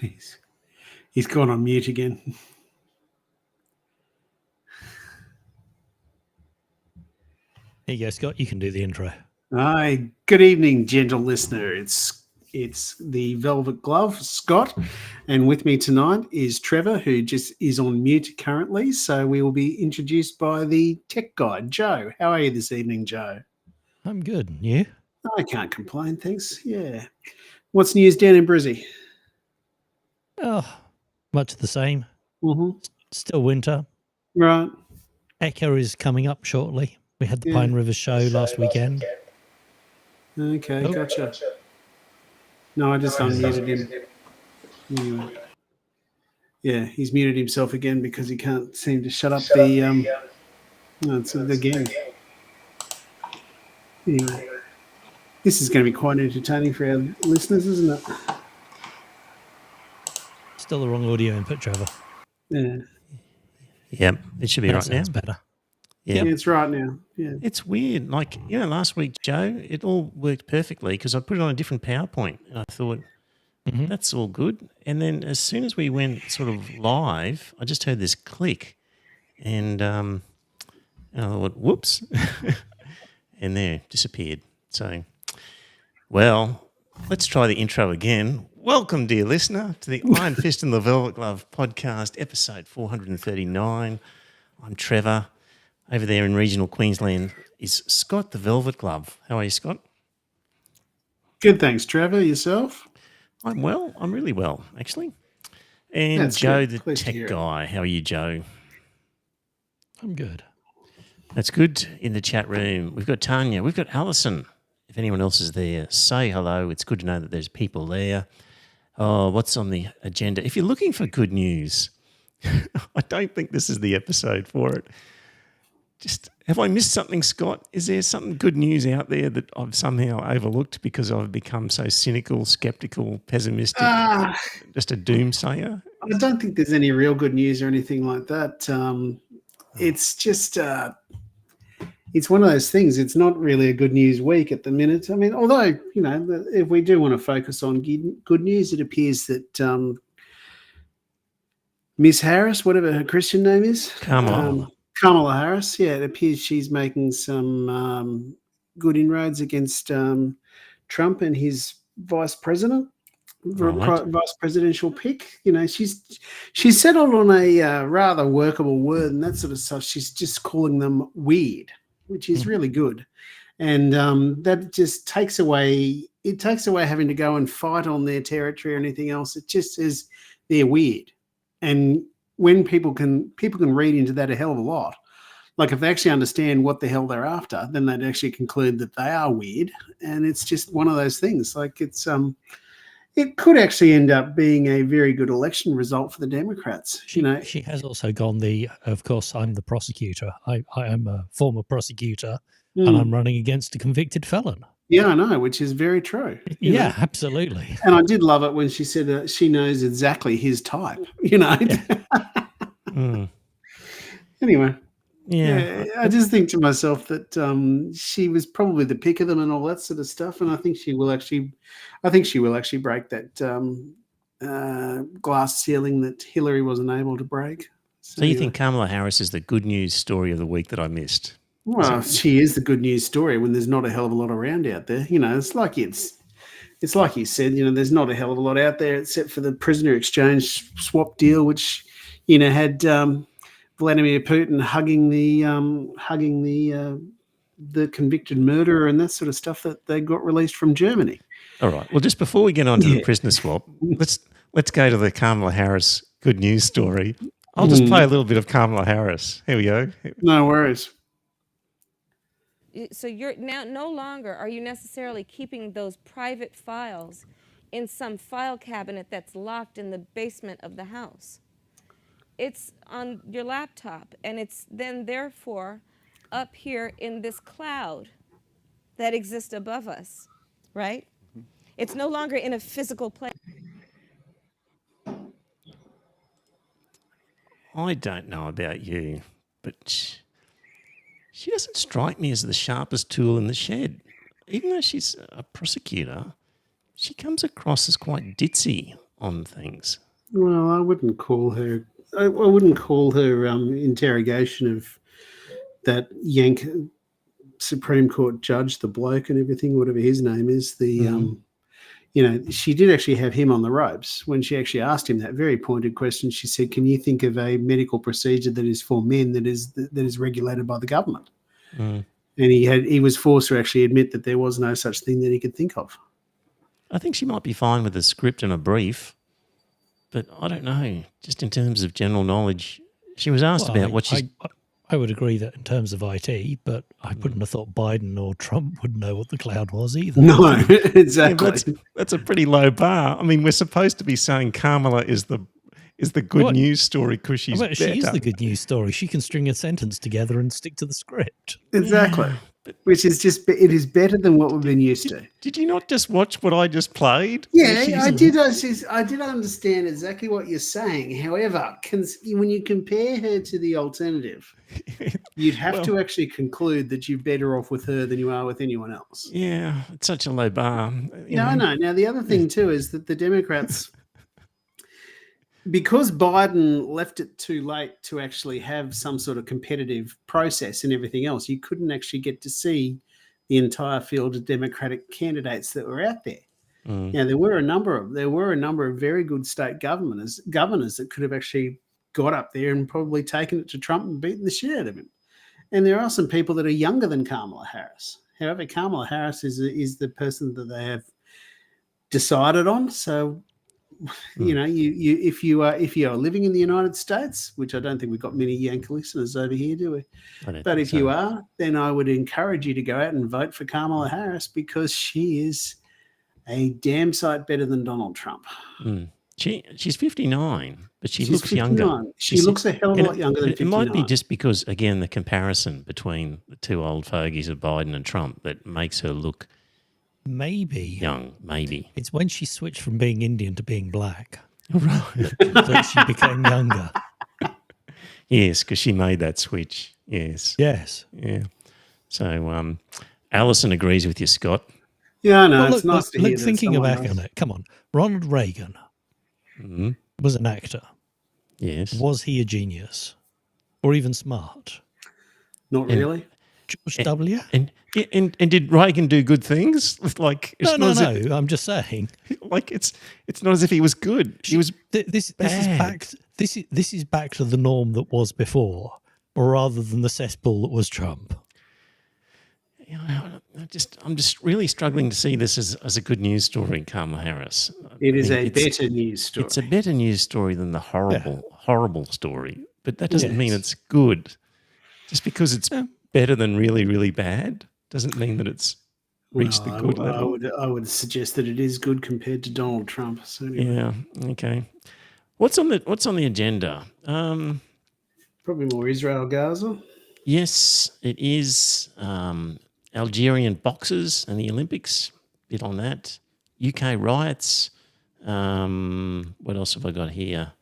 He's gone on mute again. Here you go, Scott. You can do the intro. Hi, good evening, gentle listener. It's the Velvet Glove, Scott, and with me tonight is Trevor, who just is on mute currently. So we will be introduced by the tech guy, Joe. How are you this evening, Joe? I'm good. You? I can't complain, thanks. Yeah. What's news down in Brizzy? Oh, much the same. Mm-hmm. Still winter. Right. Echo is coming up shortly. We had the Yeah. Pine River show last weekend. Okay, Oh. gotcha. No, I just unmuted him. Anyway. Yeah, he's muted himself again because he can't seem to shut up the no, it's again. Anyway, this is going to be quite entertaining for our listeners, isn't it? Still the wrong audio input, Trevor. Yeah. Yep, it should be That right now. sounds better. Yeah, it's right now. Yeah. It's weird. Like, last week, Joe, it all worked perfectly because I put it on a different PowerPoint and I thought, that's all good. And then as soon as we went sort of live, I just heard this click and I thought, whoops, and there, disappeared. So, well, let's try the intro again. Welcome, dear listener, to the Iron Fist and the Velvet Glove podcast, episode 439. I'm Trevor. Over there in regional Queensland is Scott the Velvet Glove. How are you, Scott? Good, thanks, Trevor. Yourself? I'm well. I'm really well, actually. And That's Joe, good. the Pleased to tech hear it. guy. How are you, Joe? I'm good. That's good. In the chat room, we've got Tanya. We've got Alison. If anyone else is there, say hello. It's good to know that there's people there. Oh, what's on the agenda? If you're looking for good news, I don't think this is the episode for it. Just, have I missed something, Scott? Is there something good news out there that I've somehow overlooked because I've become so cynical, skeptical, pessimistic, just a doomsayer? I don't think there's any real good news or anything like that. It's just it's one of those things. It's not really a good news week at the minute. I mean, although, if we do want to focus on good news, it appears that Miss Harris, whatever her Christian name is, Kamala Harris, yeah, it appears she's making some good inroads against Trump and his vice president, vice presidential pick. She's settled on a rather workable word and that sort of stuff. She's just calling them weird, which is really good, and that just takes away having to go and fight on their territory or anything else. It just says they're weird, and when people can read into that a hell of a lot. Like if they actually understand what the hell they're after, then they'd actually conclude that they are weird. And it's just one of those things. Like it could actually end up being a very good election result for the Democrats. She has also gone of course, I'm the prosecutor. I am a former prosecutor and I'm running against a convicted felon. Yeah, I know, which is very true. Yeah, absolutely. And I did love it when she said she knows exactly his type, Anyway. Yeah, I just think to myself that she was probably the pick of them and all that sort of stuff, and I think she will actually break that glass ceiling that Hillary wasn't able to break. So you think Kamala Harris is the good news story of the week that I missed? Well, she is the good news story when there's not a hell of a lot around out there. It's like you said. There's not a hell of a lot out there except for the prisoner exchange swap deal, which had. Vladimir Putin hugging the convicted murderer and that sort of stuff that they got released from Germany. All right. Well, just before we get on to the prisoner swap, let's go to the Kamala Harris good news story. I'll just play a little bit of Kamala Harris. Here we go. No worries. So you're now no longer are you necessarily keeping those private files in some file cabinet that's locked in the basement of the house. It's on your laptop, and it's then therefore up here in this cloud that exists above us, right? It's no longer in a physical place. I don't know about you, but she doesn't strike me as the sharpest tool in the shed. Even though she's a prosecutor, she comes across as quite ditzy on things. Well, I wouldn't call her. I wouldn't call her interrogation of that Yank Supreme Court judge, the bloke and everything, whatever his name is. She did actually have him on the ropes when she actually asked him that very pointed question. She said, "Can you think of a medical procedure that is for men that is regulated by the government?" And he was forced to actually admit that there was no such thing that he could think of. I think she might be fine with a script and a brief, but I don't know. Just in terms of general knowledge, she was asked about what she's. I would agree that in terms of IT, but I wouldn't have thought Biden or Trump would know what the cloud was either. No, exactly. Yeah, that's a pretty low bar. I mean, we're supposed to be saying Kamala is the good news story because she's better. She is the good news story. She can string a sentence together and stick to the script. Exactly. Yeah. Which is it is better than what we've been used to. Did you not just watch what I just played? Yeah, I did. I did understand exactly what you're saying. However, when you compare her to the alternative, you'd have to actually conclude that you're better off with her than you are with anyone else. Yeah, it's such a low bar. I know. Now, the other thing too is that the Democrats, because Biden left it too late to actually have some sort of competitive process and everything else, you couldn't actually get to see the entire field of Democratic candidates that were out there. Now, there were a number of very good state governors that could have actually got up there and probably taken it to Trump and beaten the shit out of him. And there are some people that are younger than Kamala Harris. However, Kamala Harris is the person that they have decided on. So, if you are living in the United States, which I don't think we've got many Yankee listeners over here, do we? But if you are, then I would encourage you to go out and vote for Kamala Harris because she is a damn sight better than Donald Trump. She's 59, but she looks 59. Younger. She looks a hell of a lot younger than 59. It might be just because, again, the comparison between the two old fogies of Biden and Trump that makes her look young, maybe. It's when she switched from being Indian to being black. Right. That she became younger. Yes, because she made that switch. Yes. Yeah. So Alison agrees with you, Scott. Yeah, I know. It's nice to hear that. Thinking back on it, come on. Ronald Reagan was an actor. Yes. Was he a genius? Or even smart? Not really. George W. And did Reagan do good things? Like no. I'm just saying. Like it's not as if he was good. He was this is back to the norm that was before, or rather than the cesspool that was Trump. I'm just really struggling to see this as a good news story, Kamala Harris. It is a better news story. It's a better news story than the horrible story, but that doesn't mean it's good. Just because it's better than really, really bad doesn't mean that it's reached the good level. I would suggest that it is good compared to Donald Trump. So anyway. Yeah. Okay. What's on the agenda? Probably more Israel Gaza. Yes, it is. Algerian boxers and the Olympics. Bit on that. UK riots. What else have I got here?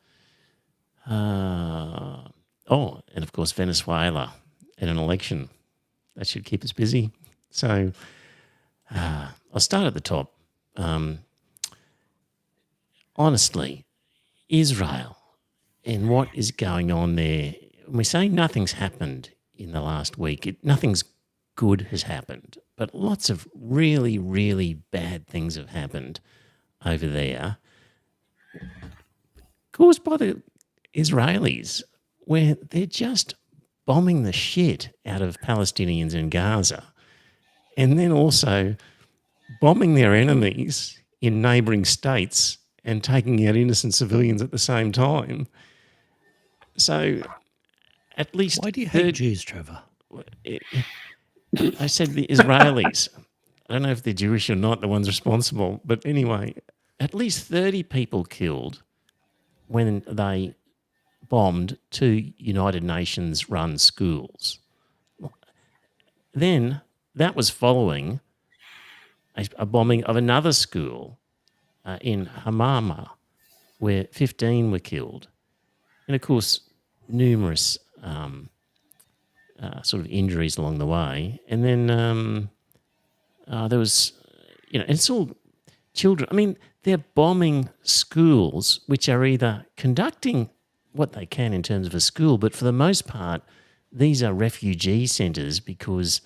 And of course Venezuela and an election. That should keep us busy. So I'll start at the top. Honestly, Israel and what is going on there. We say nothing's happened in the last week. Nothing's good has happened, but lots of really, really bad things have happened over there, caused by the Israelis, where they're just bombing the shit out of Palestinians in Gaza and then also bombing their enemies in neighbouring states and taking out innocent civilians at the same time. So at least... Why do you hate Jews, Trevor? I said the Israelis. I don't know if they're Jewish or not, the ones responsible. But anyway, at least 30 people killed when they bombed 2 United Nations-run schools. Then that was following a bombing of another school in Hamama where 15 were killed. And, of course, numerous... sort of injuries along the way. And then there was, it's all children. I mean, they're bombing schools, which are either conducting what they can in terms of a school, but for the most part, these are refugee centres because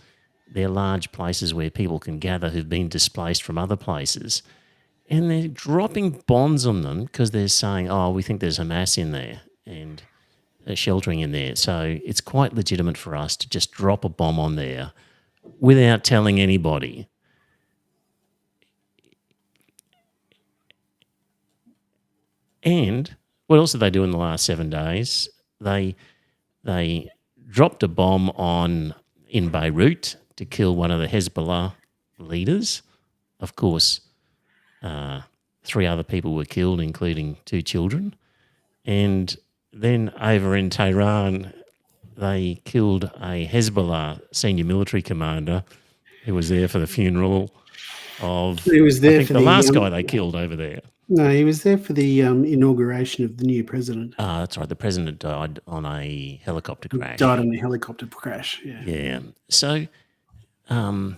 they're large places where people can gather who've been displaced from other places. And they're dropping bombs on them because they're saying, oh, we think there's Hamas in there and they're sheltering in there. So it's quite legitimate for us to just drop a bomb on there without telling anybody. And what else did they do in the last 7 days? They dropped a bomb in Beirut to kill one of the Hezbollah leaders. Of course, 3 other people were killed, including 2 children. And then over in Tehran, they killed a Hezbollah senior military commander who was there for the funeral of the last guy they killed over there. No, he was there for the inauguration of the new president. That's right. The president died on a helicopter crash. Yeah. Yeah. So, and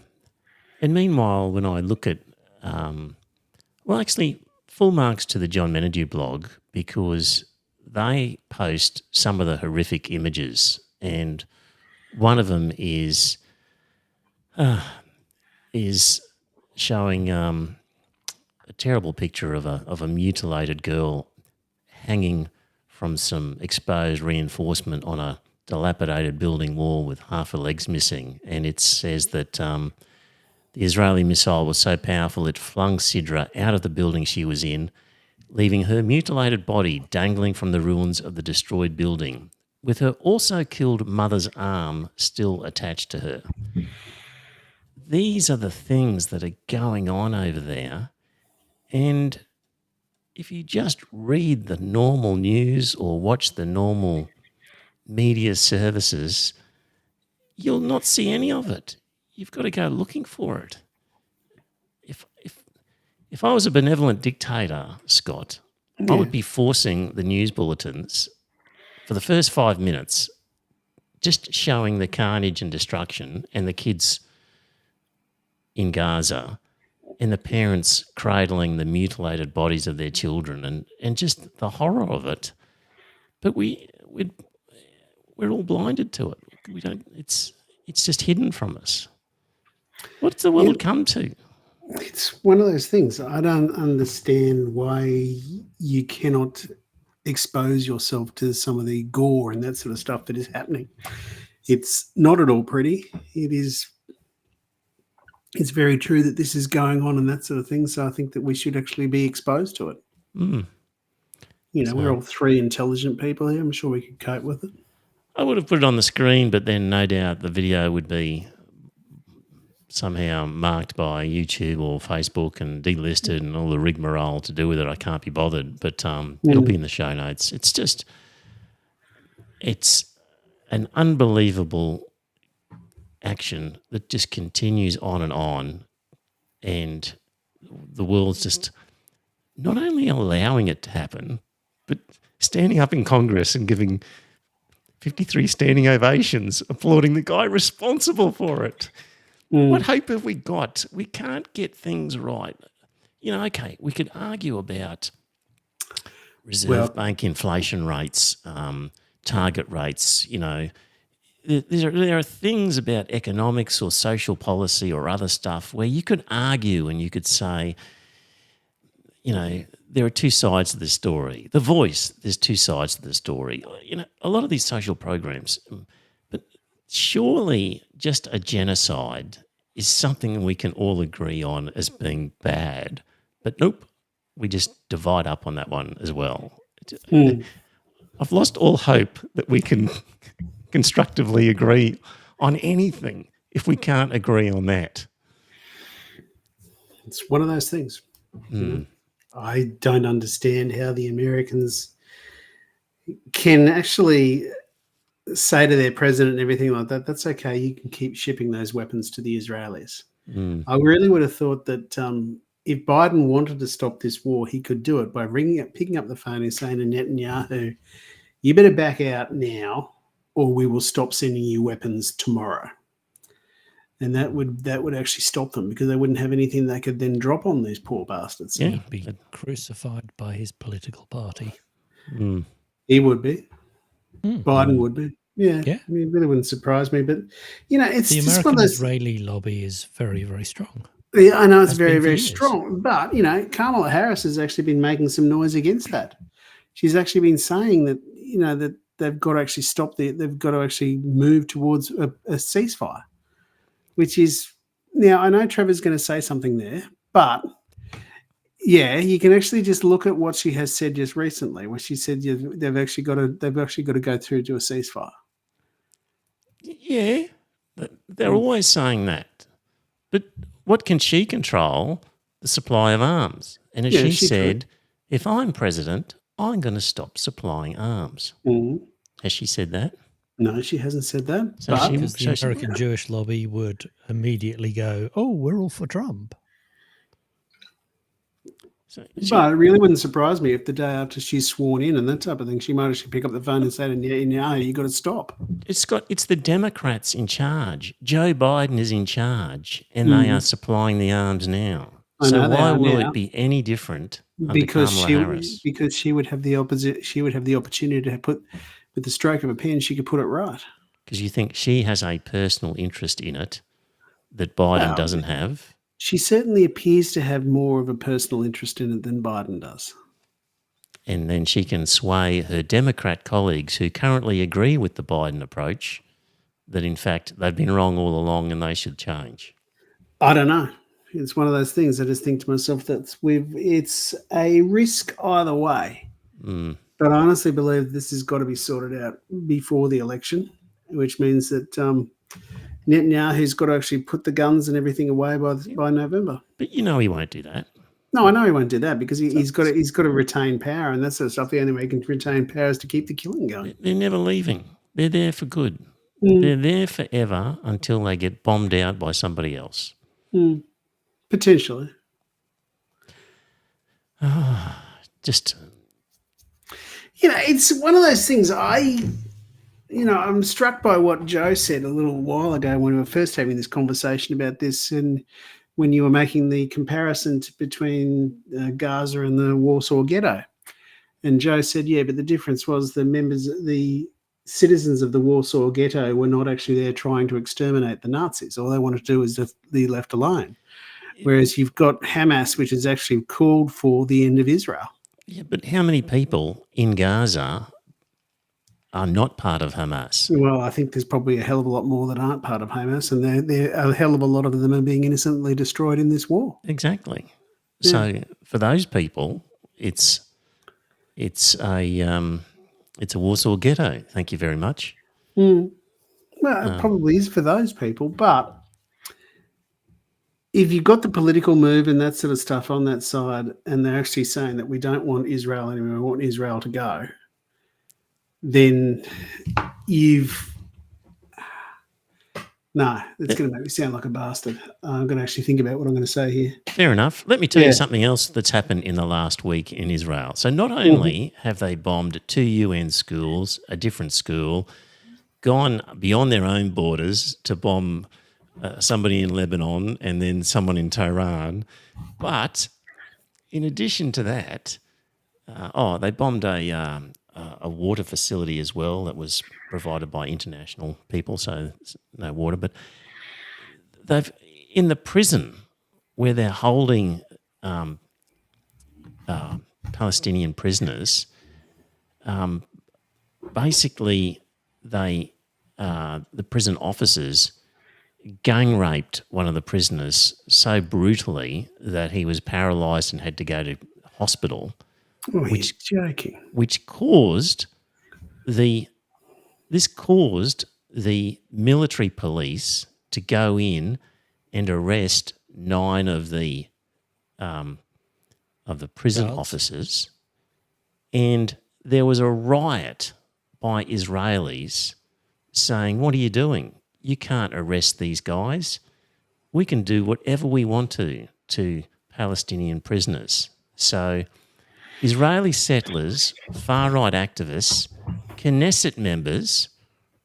meanwhile, when I look at, actually, full marks to the John Menadue blog because they post some of the horrific images, and one of them is showing a terrible picture of a mutilated girl hanging from some exposed reinforcement on a dilapidated building wall with half her legs missing. And it says that the Israeli missile was so powerful it flung Sidra out of the building she was in, leaving her mutilated body dangling from the ruins of the destroyed building, with her also killed mother's arm still attached to her. These are the things that are going on over there. And if you just read the normal news or watch the normal media services, you'll not see any of it. You've got to go looking for it. If I was a benevolent dictator, Scott, I would be forcing the news bulletins for the first 5 minutes, just showing the carnage and destruction and the kids in Gaza and the parents cradling the mutilated bodies of their children and just the horror of it. But we're all blinded to it. We don't. It's just hidden from us. What's the world come to? It's one of those things. I don't understand why you cannot expose yourself to some of the gore and that sort of stuff that is happening. It's not at all pretty. It's very true that this is going on and that sort of thing. So I think that we should actually be exposed to it. Mm. We're all 3 intelligent people here. I'm sure we could cope with it. I would have put it on the screen, but then no doubt the video would be somehow marked by YouTube or Facebook and delisted and all the rigmarole to do with it. I can't be bothered, but it'll be in the show notes. It's an unbelievable action that just continues on, and the world's just not only allowing it to happen, but standing up in Congress and giving 53 standing ovations, applauding the guy responsible for it. What hope have we got? We can't get things right. Okay, we could argue about Reserve Bank inflation rates, target rates, There are things about economics or social policy or other stuff where you could argue and you could say, there are 2 sides to the story. The Voice, there's 2 sides to the story. A lot of these social programs, but surely just a genocide is something we can all agree on as being bad. But nope, we just divide up on that one as well. I've lost all hope that we can constructively agree on anything if we can't agree on that. It's one of those things. I don't understand how the Americans can actually say to their president and everything like that, that's okay, you can keep shipping those weapons to the Israelis. I really would have thought that if Biden wanted to stop this war, he could do it by picking up the phone and saying to Netanyahu, you better back out now or we will stop sending you weapons tomorrow. and that would actually stop them because they wouldn't have anything they could then drop on these poor bastards. Yeah. He'd be crucified by his political party. He would be. Biden would be. Yeah. Yeah. I mean, it really wouldn't surprise me, but it's The just one American of those. Israeli lobby is very, very strong. Yeah, I know it's Has very, been for very years. strong, but Kamala Harris has actually been making some noise against that. She's actually been saying that that they've got to actually they've got to actually move towards a ceasefire, which is now I know Trevor's going to say something there, but yeah, you can actually just look at what she has said just recently, where she said they've actually got to go through to a ceasefire. Yeah, they're always saying that. But what can she control? The supply of arms. And as Yeah, she she said, if I'm president, I'm going to stop supplying arms. Has she said that? No, she hasn't said that. So but Because the American Jewish lobby would immediately go, "Oh, we're all for Trump." But it really wouldn't surprise me if the day after she's sworn in and that type of thing, she might actually pick up the phone and say, "No, you got to stop." It's the Democrats in charge. Joe Biden is in charge, and they are supplying the arms now. I So know they why are will now. it be any different under Because Kamala Harris? she would have the opposite. She would have the opportunity to put, with the stroke of a pen, she could put it right. Because you think she has a personal interest in it that Biden Well, doesn't have. She certainly appears to have more of a personal interest in it than Biden does. And then she can sway her Democrat colleagues who currently agree with the Biden approach that, in fact, they've been wrong all along and they should change. I don't know. It's one of those things. I just think to myself that it's a risk either way. But I honestly believe this has got to be sorted out before the election, which means that Netanyahu's got to actually put the guns and everything away by November. But you know he won't do that. No, I know he won't do that because he's got to retain power and that sort of stuff. The only way he can retain power is to keep the killing going. They're never leaving. They're there for good. They're there forever until they get bombed out by somebody else. Potentially. Just it's one of those things. I'm struck by what Joe said a little while ago when we were first having this conversation about this, and when you were making the comparison between Gaza and the Warsaw Ghetto. And Joe said, yeah, but the difference was the citizens of the Warsaw Ghetto were not actually there trying to exterminate the Nazis. All they wanted to do was just be left alone. Whereas you've got Hamas, which has actually called for the end of Israel. yeah, but how many people in Gaza are not part of Hamas? Well, I think there's probably a hell of a lot more that aren't part of Hamas, and a hell of a lot of them are being innocently destroyed in this war. Exactly. So for those people, it's a Warsaw Ghetto. Thank you very much. Well, it probably is for those people, but if you've got the political move and that sort of stuff on that side, and they're actually saying that we don't want Israel anymore, we want Israel to go, then it's going to make me sound like a bastard. I'm going to actually think about what I'm going to say here. Fair enough. Let me tell you something else that's happened in the last week in Israel. So not only have they bombed 2 UN schools, a different school, gone beyond their own borders to bomb somebody in Lebanon and then someone in Tehran, but in addition to that, they bombed a water facility as well that was provided by international people, so no water. But they've in the prison where they're holding Palestinian prisoners. Basically, the prison officers gang raped one of the prisoners so brutally that he was paralysed and had to go to hospital. Oh, he's joking. Which caused the military police to go in and arrest 9 of the prison officers, and there was a riot by Israelis saying, "What are you doing? You can't arrest these guys. We can do whatever we want to Palestinian prisoners." So Israeli settlers, far-right activists, Knesset members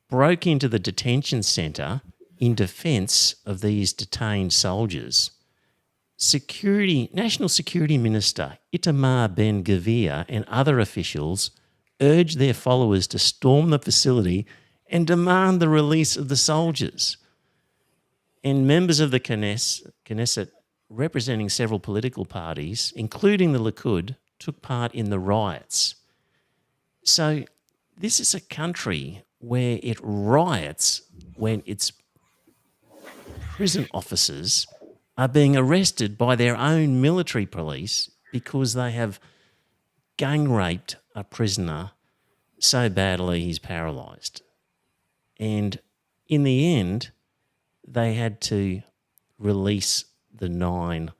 broke into the detention centre in defence of these detained soldiers, National Security Minister Itamar Ben-Gvir and other officials urged their followers to storm the facility and demand the release of the soldiers. And members of the Knesset representing several political parties, including the Likud, took part in the riots. So this is a country where it riots when its prison officers are being arrested by their own military police because they have gang raped a prisoner so badly he's paralysed. And in the end, they had to release the 9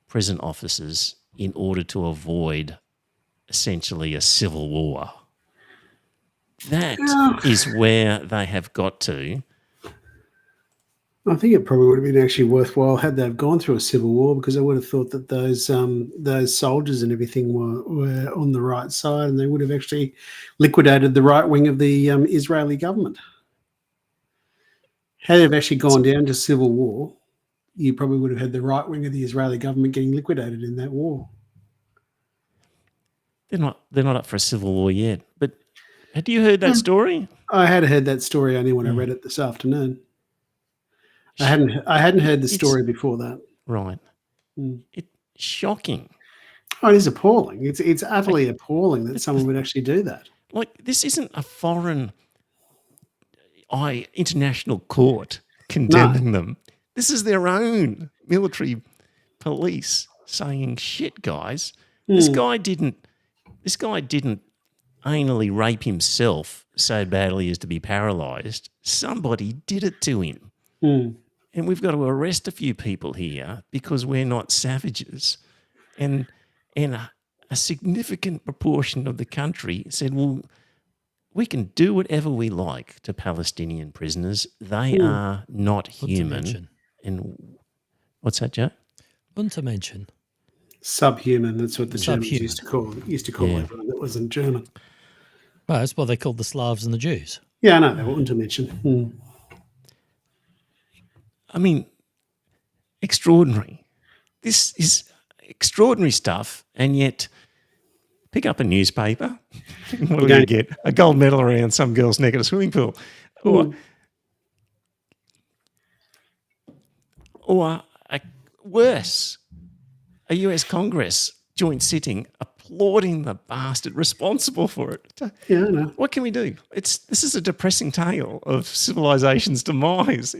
prison officers in order to avoid essentially a civil war. That is where they have got to. I think it probably would have been actually worthwhile had they gone through a civil war, because I would have thought that those soldiers and everything were on the right side, and they would have actually liquidated the right wing of the Israeli government. Had they've actually gone down to civil war, you probably would have had the right wing of the Israeli government getting liquidated in that war. They're not up for a civil war yet. But had you heard that story? I had heard that story only when I read it this afternoon. I hadn't heard the story before that. Right. It's shocking. Oh, it is appalling. It's utterly appalling that someone would actually do that. Like, this isn't a foreign international court condemning them. This is their own military police saying, "Shit, guys, this guy didn't anally rape himself so badly as to be paralysed. Somebody did it to him." And we've got to arrest a few people here because we're not savages. And a significant proportion of the country said, well, we can do whatever we like to Palestinian prisoners. They are not human. And what's that, Joe? Untermenschen. Subhuman. That's what the Germans used to call everyone that wasn't German. Well, that's what they called the Slavs and the Jews. Yeah, I know. They were Untermenschen. I mean, extraordinary. This is extraordinary stuff, and yet pick up a newspaper. What do you get? A gold medal around some girl's neck at a swimming pool. Or worse, a US Congress joint sitting applauding the bastard responsible for it. Yeah, I know. What can we do? This is a depressing tale of civilization's demise.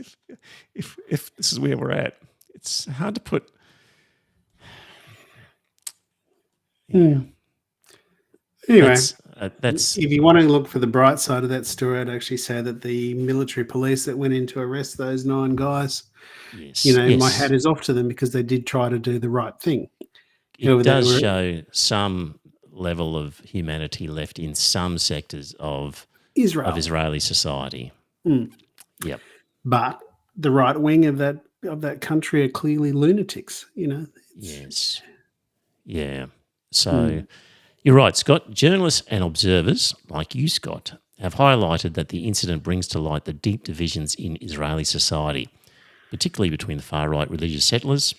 If this is where we're at, it's hard to put. Anyway, that's if you want to look for the bright side of that story, I'd actually say that the military police that went in to arrest those 9 guys, my hat is off to them because they did try to do the right thing. It does show some level of humanity left in some sectors of Israeli society. Yep. But the right wing of that country are clearly lunatics, Yes. Yeah. So you're right, Scott. Journalists and observers like you, Scott, have highlighted that the incident brings to light the deep divisions in Israeli society, particularly between the far-right religious settlers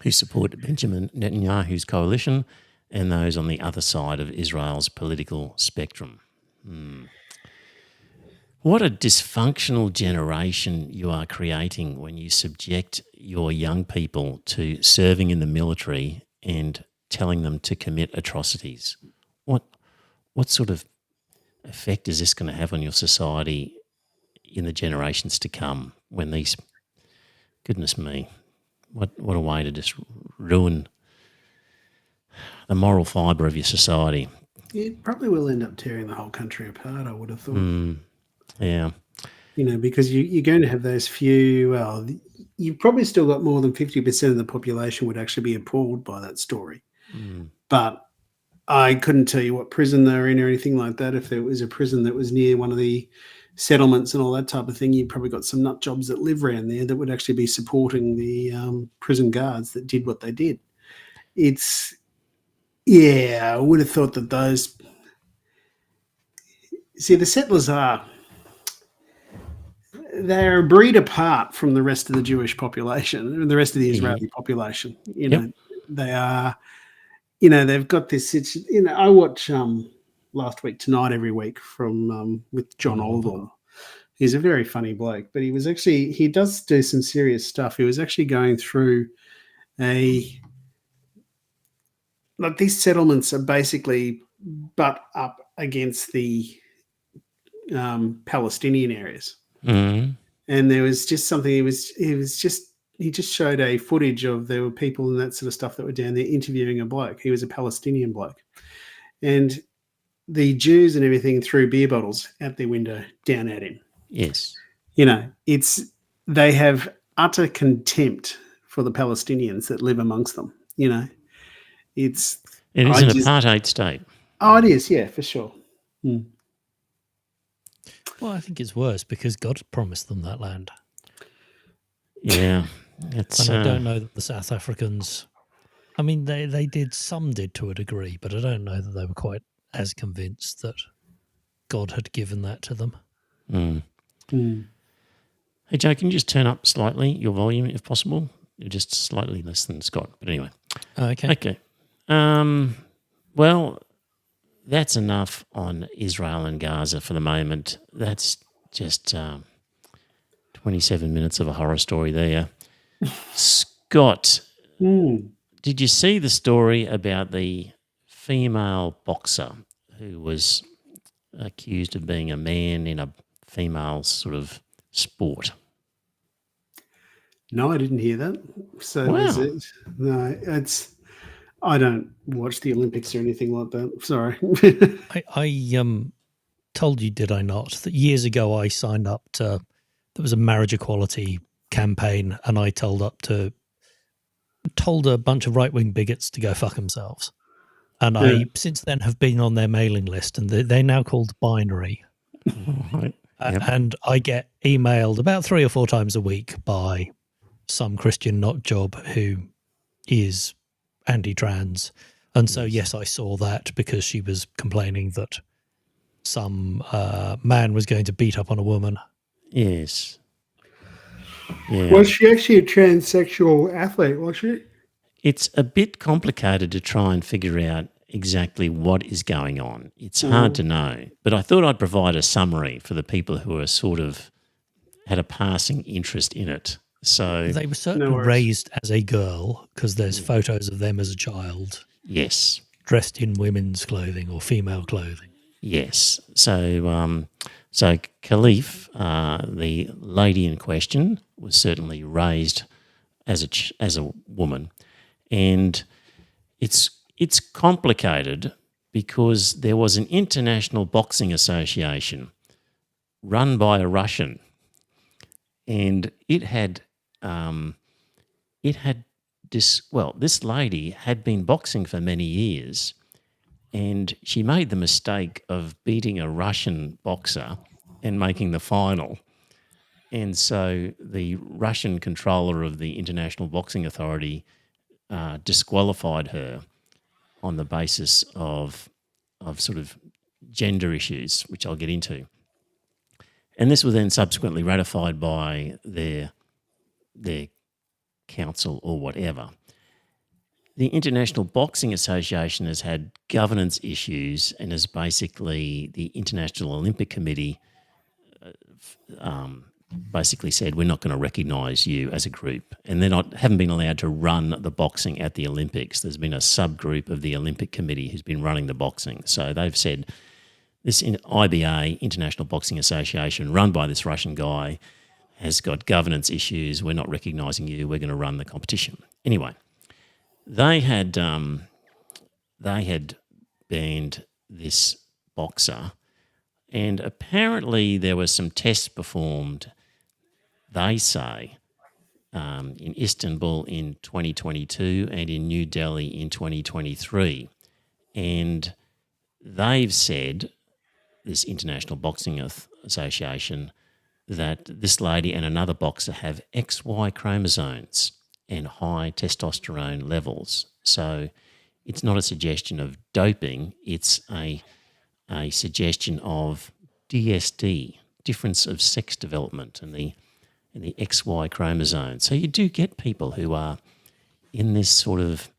who support Benjamin Netanyahu's coalition and those on the other side of Israel's political spectrum. What a dysfunctional generation you are creating when you subject your young people to serving in the military and telling them to commit atrocities. What sort of effect is this going to have on your society in the generations to come when these, goodness me, what a way to just ruin the moral fibre of your society. It probably will end up tearing the whole country apart, I would have thought. Yeah. Because you're going to have those few, you've probably still got more than 50% of the population would actually be appalled by that story. But I couldn't tell you what prison they're in or anything like that. If there was a prison that was near one of the settlements and all that type of thing, you've probably got some nut jobs that live around there that would actually be supporting the prison guards that did what they did. I would have thought that those... See, the settlers are... they're a breed apart from the rest of the Jewish population, the rest of the Israeli population. They are, they've got this. I watch Last Week Tonight every week from with John Oliver. He's a very funny bloke, but he does do some serious stuff. He was actually going through these settlements are basically butt up against the Palestinian areas. Mm. And there was just something, he just showed a footage of, there were people and that sort of stuff that were down there interviewing a bloke. He was a Palestinian bloke. And the Jews and everything threw beer bottles out their window down at him. Yes. They have utter contempt for the Palestinians that live amongst them. It is an apartheid state. Oh, it is, yeah, for sure. Mm. Well, I think it's worse because God promised them that land. Yeah. And I don't know that the South Africans, I mean, some did to a degree, but I don't know that they were quite as convinced that God had given that to them. Mm. Mm. Hey, Joe, can you just turn up slightly your volume if possible? You're just slightly less than Scott, but anyway. Okay. Well, that's enough on Israel and Gaza for the moment. That's just 27 minutes of a horror story there. Scott, did you see the story about the female boxer who was accused of being a man in a female sort of sport? No, I didn't hear that. So wow. Is it? No, I don't watch the Olympics or anything like that. Sorry. I told you, did I not, that years ago I signed up to, there was a marriage equality campaign, and I told a bunch of right-wing bigots to go fuck themselves. And I, since then, have been on their mailing list, and they're now called Binary. Right. Yep. And I get emailed about 3 or 4 times a week by some Christian nut job who is anti-trans. And so, yes, I saw that because she was complaining that some man was going to beat up on a woman. Yes. Yeah. Was she actually a transsexual athlete, was she? It's a bit complicated to try and figure out exactly what is going on. It's hard to know. But I thought I'd provide a summary for the people who are sort of had a passing interest in it. So they were certainly raised as a girl because there's photos of them as a child. Yes. Dressed in women's clothing or female clothing. Yes. So Khalif, the lady in question, was certainly raised as a woman, and it's complicated because there was an international boxing association run by a Russian, and this lady had been boxing for many years, and she made the mistake of beating a Russian boxer and making the final. And so the Russian controller of the International Boxing Authority disqualified her on the basis of sort of gender issues, which I'll get into. And this was then subsequently ratified by their council or whatever. The International Boxing Association has had governance issues and has basically, the International Olympic Committee basically said, we're not going to recognise you as a group. And they haven't been allowed to run the boxing at the Olympics. There's been a subgroup of the Olympic Committee who's been running the boxing. So they've said, this IBA, International Boxing Association, run by this Russian guy, has got governance issues. We're not recognising you. We're going to run the competition. Anyway, they had banned this boxer, and apparently there were some tests performed, they say, in Istanbul in 2022 and in New Delhi in 2023. And they've said, this International Boxing Association, that this lady and another boxer have XY chromosomes and high testosterone levels. So it's not a suggestion of doping, it's a suggestion of DSD, difference of sex development and the XY chromosome. So you do get people who are in this sort of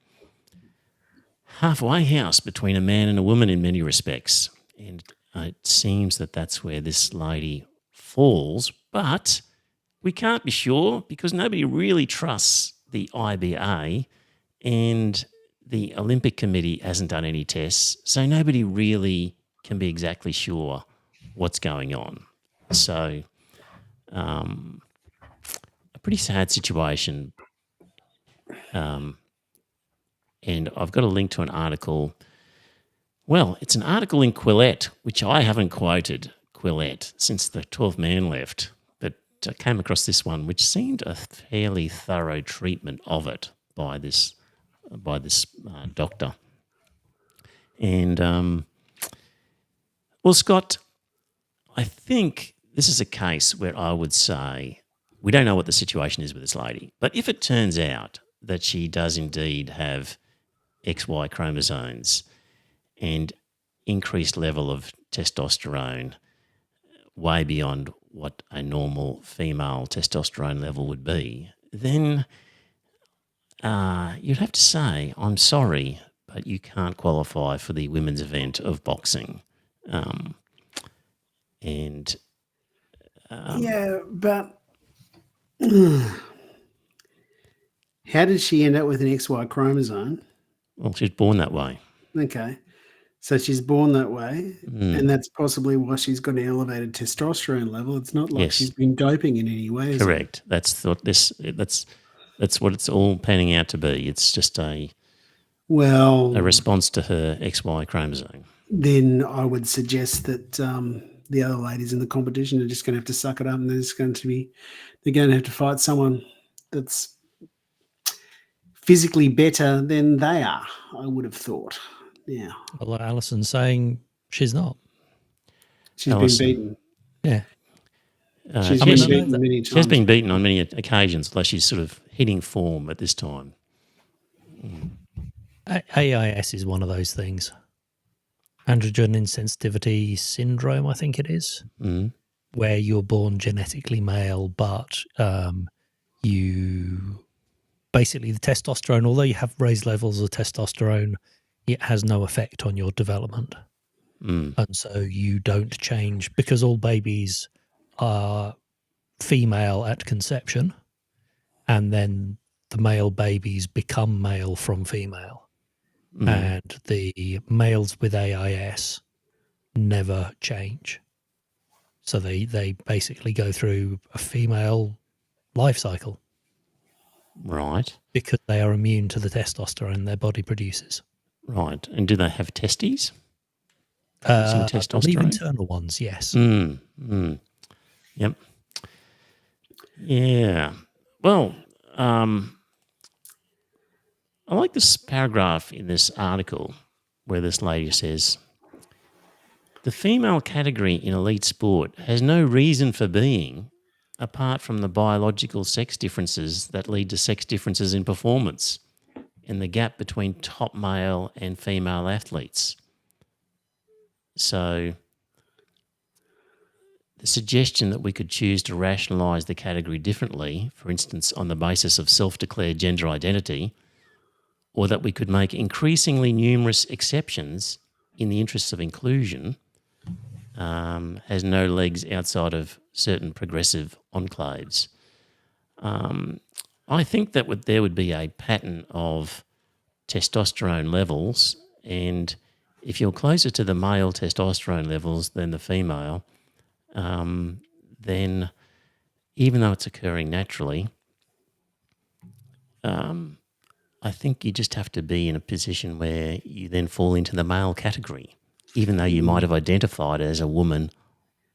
halfway house between a man and a woman in many respects. And it seems that that's where this lady falls, but we can't be sure because nobody really trusts the IBA, and the Olympic Committee hasn't done any tests, so nobody really can be exactly sure what's going on. So a pretty sad situation. And I've got a link to an article. Well, it's an article in Quillette, which I haven't quoted Quillette since the 12th man left, but I came across this one, which seemed a fairly thorough treatment of it by this doctor. And, well, Scott, I think this is a case where I would say we don't know what the situation is with this lady, but if it turns out that she does indeed have XY chromosomes and increased level of testosterone way beyond what a normal female testosterone level would be, then you'd have to say, I'm sorry, but you can't qualify for the women's event of boxing. Yeah, but how did she end up with an XY chromosome? Well, she's born that way. Okay. So she's born that way, and that's possibly why she's got an elevated testosterone level. It's not like she's been doping in any way. Correct. That's what it's all panning out to be. It's just a response to her XY chromosome. Then I would suggest that the other ladies in the competition are just going to have to suck it up, and they're going to have to fight someone that's physically better than they are, I would have thought. Yeah. Well, Alison's saying she's not. She's been beaten. Yeah. She's been beaten many times. She has been beaten on many occasions, although she's sort of hitting form at this time. AIS is one of those things. Androgen insensitivity syndrome, I think it is, where you're born genetically male, but you basically the testosterone, although you have raised levels of testosterone, it has no effect on your development. And so you don't change because all babies are female at conception, and then the male babies become male from female. And the males with AIS never change. So they basically go through a female life cycle. Right. Because they are immune to the testosterone their body produces. Right. And do they have testes? I believe internal ones, yes. Yep. Yeah. Well, I like this paragraph in this article where this lady says, the female category in elite sport has no reason for being apart from the biological sex differences that lead to sex differences in performance and the gap between top male and female athletes. So the suggestion that we could choose to rationalise the category differently, for instance, on the basis of self-declared gender identity, or that we could make increasingly numerous exceptions in the interests of inclusion, has no legs outside of certain progressive enclaves. I think that there would be a pattern of testosterone levels, and if you're closer to the male testosterone levels than the female, then even though it's occurring naturally, I think you just have to be in a position where you then fall into the male category, even though you might have identified as a woman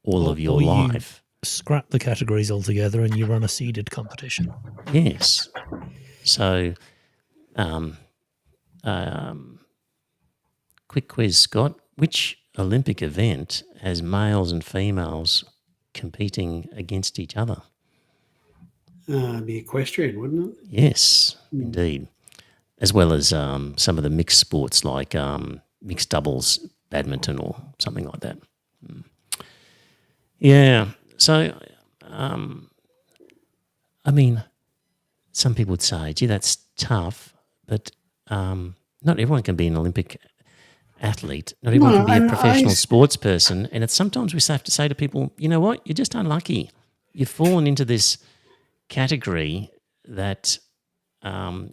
all of your life. Scrap the categories altogether and you run a seeded competition. Yes. So, quick quiz, Scott. Which Olympic event has males and females competing against each other? It'd be equestrian, wouldn't it? Yes, indeed. As well as some of the mixed sports like mixed doubles, badminton or something like that. Yeah. So, I mean, some people would say, gee, that's tough, but not everyone can be an Olympic athlete. Not everyone No, can be a and professional sports person. And it's sometimes we have to say to people, you know what, you're just unlucky. You've fallen into this category that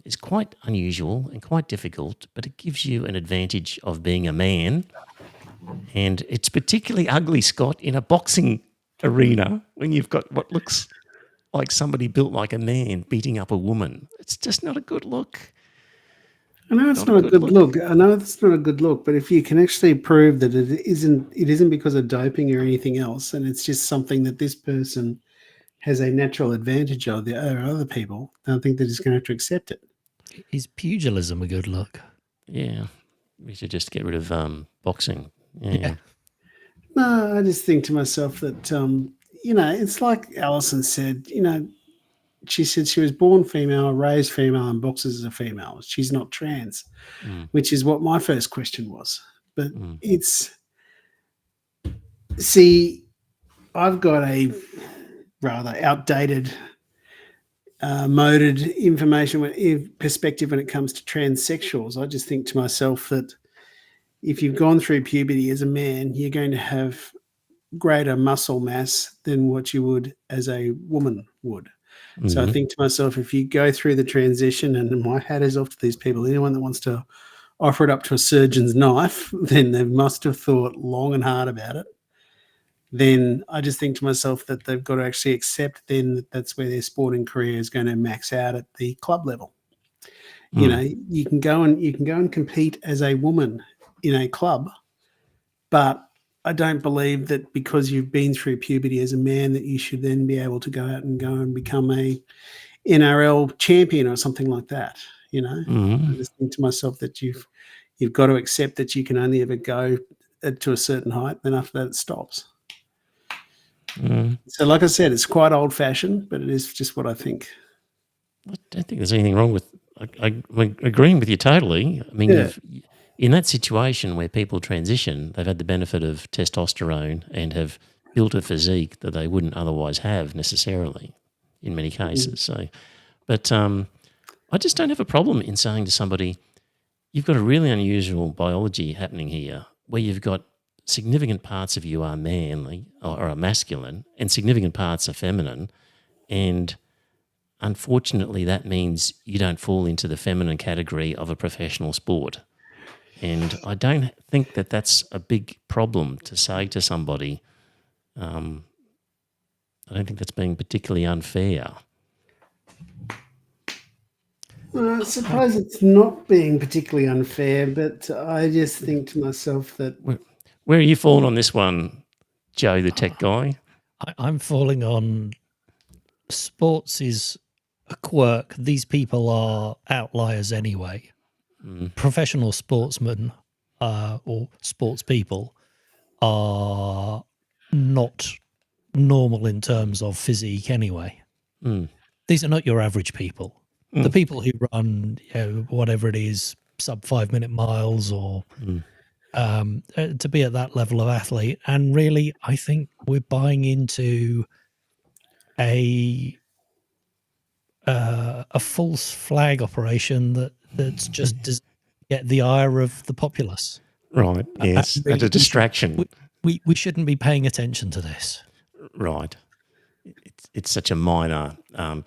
is quite unusual and quite difficult, but it gives you an advantage of being a man. And it's particularly ugly, Scott, in a boxing arena when you've got what looks like somebody built like a man beating up a woman. It's just not a good look. I know it's not a good look. I know it's not a good look, but if you can actually prove that it isn't because of doping or anything else, and it's just something that this person has a natural advantage of the other people, I think that he's going to have to accept it. Is pugilism a good look? Yeah, we should just get rid of boxing. Yeah. No, I just think to myself that, it's like Alison said, she said she was born female, raised female, and boxes as a female. She's not trans, which is what my first question was. But I've got a rather outdated, moded perspective when it comes to transsexuals. I just think to myself that if you've gone through puberty as a man, you're going to have greater muscle mass than what you would as a woman would. Mm-hmm. So I think to myself, if you go through the transition, and my hat is off to these people, anyone that wants to offer it up to a surgeon's knife, then they must have thought long and hard about it. Then I just think to myself that they've got to actually accept then that that's where their sporting career is going to max out at the club level. You can go and compete as a woman in a club, but I don't believe that because you've been through puberty as a man that you should then be able to go out and become a NRL champion or something like that. I just think to myself that you've got to accept that you can only ever go to a certain height, then after that it stops. So like I said, it's quite old-fashioned, but it is just what I think. I don't think there's anything wrong with I'm agreeing with you totally. I mean, in that situation where people transition, they've had the benefit of testosterone and have built a physique that they wouldn't otherwise have necessarily in many cases. So, but I just don't have a problem in saying to somebody, you've got a really unusual biology happening here where you've got significant parts of you are manly or are masculine and significant parts are feminine, and unfortunately that means you don't fall into the feminine category of a professional sport. And I don't think that that's a big problem to say to somebody. I don't think that's being particularly unfair. I suppose it's not being particularly unfair, but I just think to myself that... Where are you falling on this one, Joe, the tech guy? I'm falling on sports is a quirk. These people are outliers anyway. Professional sportsmen or sports people are not normal in terms of physique anyway. These are not your average people. The people who run, whatever it is, sub 5-minute miles or to be at that level of athlete. And really, I think we're buying into a false flag operation that's just to get the ire of the populace. Right, yes, and a distraction. We shouldn't be paying attention to this. Right. It's such a minor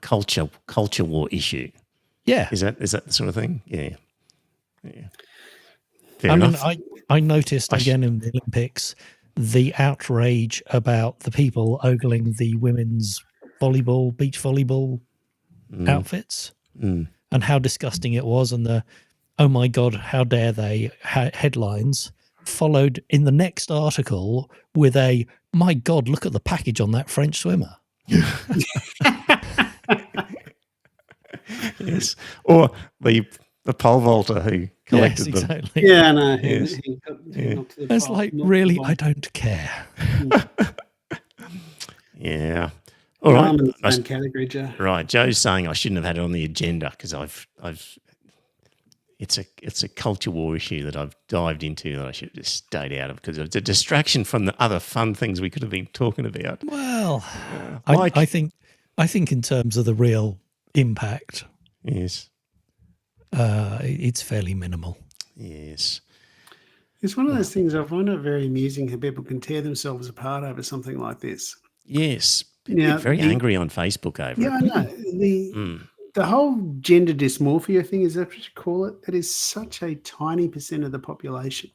culture war issue. Yeah. Is that the sort of thing? Yeah. Fair I enough. mean, I noticed again in the Olympics the outrage about the people ogling the women's volleyball, beach volleyball outfits and how disgusting it was, and the "oh my God, how dare they" headlines followed in the next article with a "my God, look at the package on that French swimmer." Yes, or the pole vaulter who collected yes, them. exactly. Yeah, no. Yes. It's like, really, I don't care. Yeah. All right. I'm in the same category, Joe. Right. Joe's saying I shouldn't have had it on the agenda because it's a culture war issue that I've dived into that I should have just stayed out of because it's a distraction from the other fun things we could have been talking about. Well, I think in terms of the real impact, yes, it's fairly minimal. Yes. It's one of those things I find it very amusing how people can tear themselves apart over something like this. Yes. People get very angry on Facebook over it. Yeah, I know. The whole gender dysmorphia thing, is that what you call it? That is such a tiny percent of the population.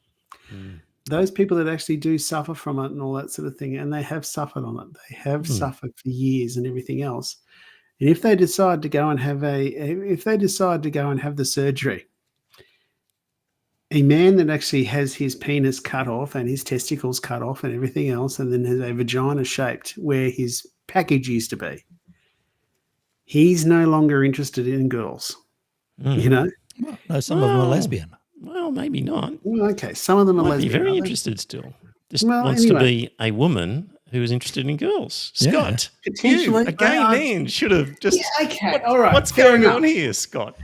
Those people that actually do suffer from it and all that sort of thing, and they have suffered on it. They have suffered for years and everything else. And if they decide to go and have the surgery, a man that actually has his penis cut off and his testicles cut off and everything else, and then has a vagina shaped where his package used to be, he's no longer interested in girls. You know? Well, no, some of them are lesbian. Well, maybe not. Well, okay, some of them are lesbian. Be very interested still. Just wants to be a woman who is interested in girls. Scott, you, a gay man, should have just. Yeah, okay, all right. What's going on here, Scott?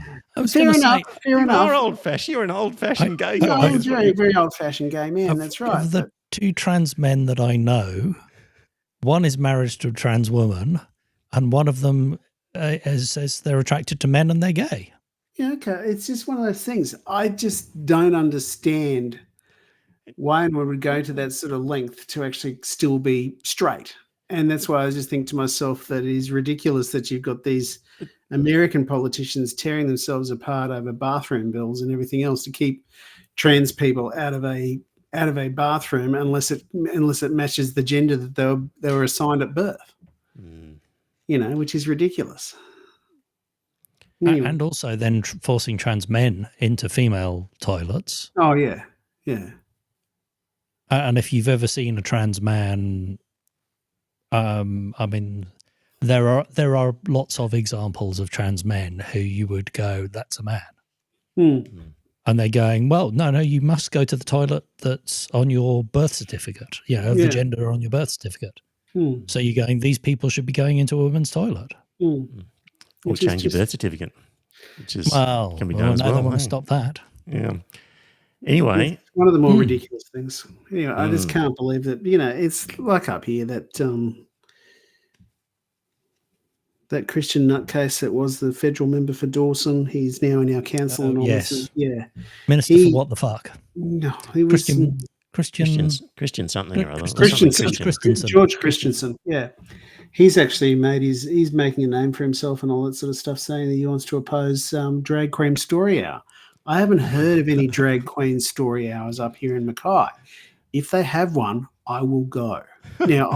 Fair enough. You're old-fashioned. You're an old-fashioned gay guy. I'm a very, very old-fashioned gay man. That's right. Of the two trans men that I know, one is married to a trans woman, and one of them says they're attracted to men and they're gay. Yeah, okay. It's just one of those things. I just don't understand why one would go to that sort of length to actually still be straight. And that's why I just think to myself that it is ridiculous that you've got these American politicians tearing themselves apart over bathroom bills and everything else to keep trans people out of a bathroom unless it matches the gender that they were assigned at birth. You know, which is ridiculous. Anyway. And also then forcing trans men into female toilets. Oh yeah, yeah. And if you've ever seen a trans man, I mean, there are lots of examples of trans men who you would go, that's a man. And they're going, well, no, you must go to the toilet that's on your birth certificate, the gender on your birth certificate. So you're going, these people should be going into a women's toilet. Or change your birth certificate, which is can be done as well. They want to stop that. Yeah. Anyway. It's one of the more ridiculous things. Anyway, I just can't believe that, it's like up here that that Christian nutcase that was the federal member for Dawson, he's now in our council and all this. Yeah. Minister for what the fuck? No, he was Christian something or other. Christensen. George Christensen, yeah. He's actually he's making a name for himself and all that sort of stuff, saying that he wants to oppose Drag Queen Story Hour. I haven't heard of any Drag Queen Story Hours up here in Mackay. If they have one, I will go. Now,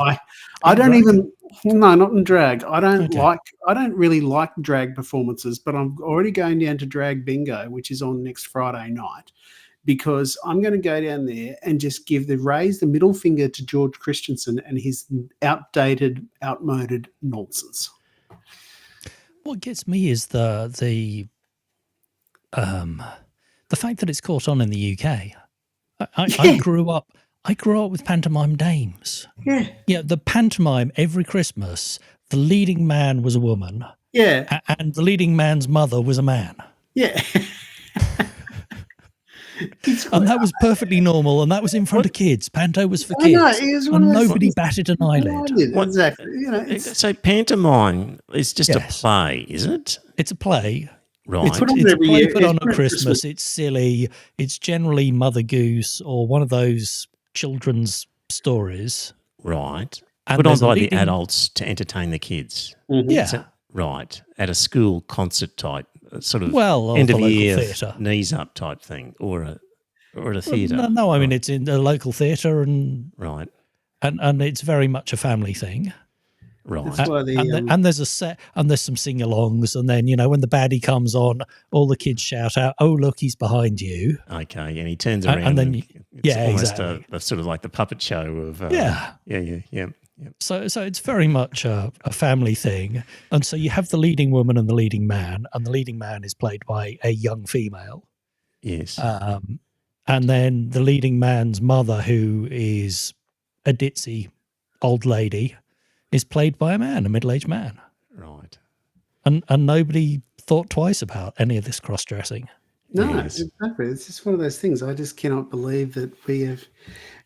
I don't even... No, not in drag. I don't really like drag performances, but I'm already going down to Drag Bingo, which is on next Friday night, because I'm going to go down there and just raise the middle finger to George Christensen and his outdated, outmoded nonsense. What gets me is the fact that it's caught on in the UK. I grew up with pantomime dames. Yeah. Yeah, the pantomime every Christmas, the leading man was a woman. Yeah. And the leading man's mother was a man. Yeah. And that was perfectly normal, and that was in front of kids. Panto was for kids. And nobody batted an eyelid. Exactly. So pantomime is just a play, is it? It's a play. Right. It's a play put on at Christmas. It's silly. It's generally Mother Goose or one of those children's stories. Right. And put on by the adults to entertain the kids. Mm-hmm. Yeah. Right. At a school concert type, sort of end of year theatre, knees up type thing, or at a theatre. No, I mean it's in a local theatre and right. And it's very much a family thing. Right. And there's a set, and there's some sing-alongs, and then when the baddie comes on, all the kids shout out, "Oh, look, he's behind you!" Okay, and he turns around, and then it's almost a sort of like the puppet show of yeah. So it's very much a family thing, and so you have the leading woman and the leading man, and the leading man is played by a young female. Yes. And then the leading man's mother, who is a ditzy old lady, is played by a man, a middle-aged man. Right. And nobody thought twice about any of this cross-dressing. No, Yes. exactly. It's just one of those things. I just cannot believe that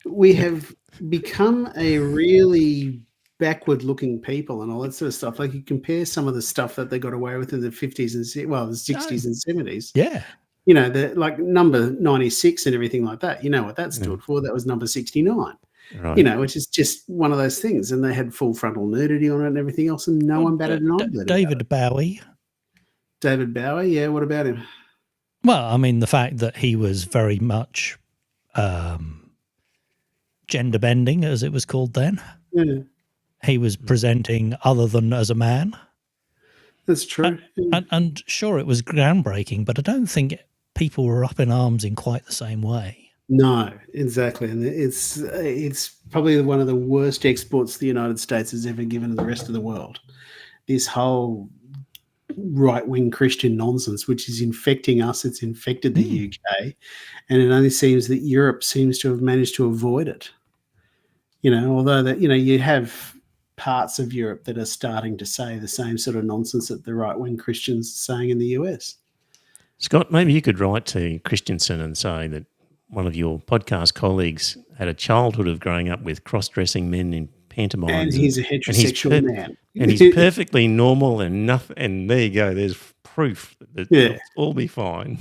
we have become a really backward-looking people and all that sort of stuff. Like you compare some of the stuff that they got away with in the 50s and the 60s and 70s. Yeah. You know, the like number 96 and everything like that. You know what that stood for? That was number 69. Right. You know, which is just one of those things. And they had full frontal nudity on it and everything else, and no one batted an eyelid. David Bowie. David Bowie, yeah. What about him? Well, I mean, the fact that he was very much gender bending, as it was called then. Yeah, He was presenting other than as a man. that's true. And sure, it was groundbreaking, but I don't think people were up in arms in quite the same way. No, exactly. And it's probably one of the worst exports the United States has ever given to the rest of the world. This whole right-wing Christian nonsense, which is infecting us. It's infected the UK, and it only seems that Europe seems to have managed to avoid it. You know, although that, you know, you have parts of Europe that are starting to say the same sort of nonsense that the right-wing Christians are saying in the US. Scott, maybe you could write to Christensen and say that one of your podcast colleagues had a childhood of growing up with cross-dressing men in pantomimes. And he's a heterosexual man. And he's perfectly normal and nothing. And there you go. There's proof that it'll all be fine.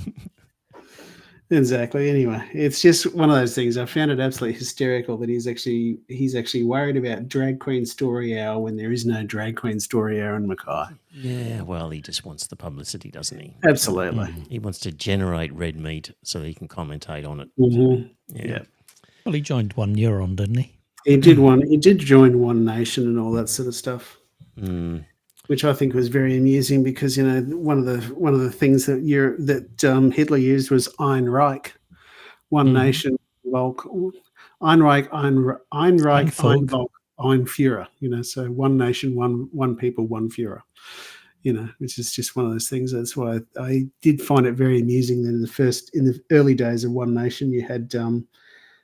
Exactly. Anyway, it's just one of those things. I found it absolutely hysterical that he's actually worried about Drag Queen Story Hour when there is no Drag Queen Story Hour in Mackay. Yeah, well, he just wants the publicity, doesn't he? Absolutely. He wants to generate red meat so that he can commentate on it. Mm-hmm. Yeah. Well, he joined One Neuron, didn't he? He did join One Nation and all that sort of stuff. Mm. Which I think was very amusing because, you know, one of the things that Hitler used was Ein Reich, One Nation, Volk, Ein Reich, Ein Volk, Ein Führer. You know, so one nation, one people, one Führer. You know, which is just one of those things. That's why I did find it very amusing that in the early days of One Nation, you had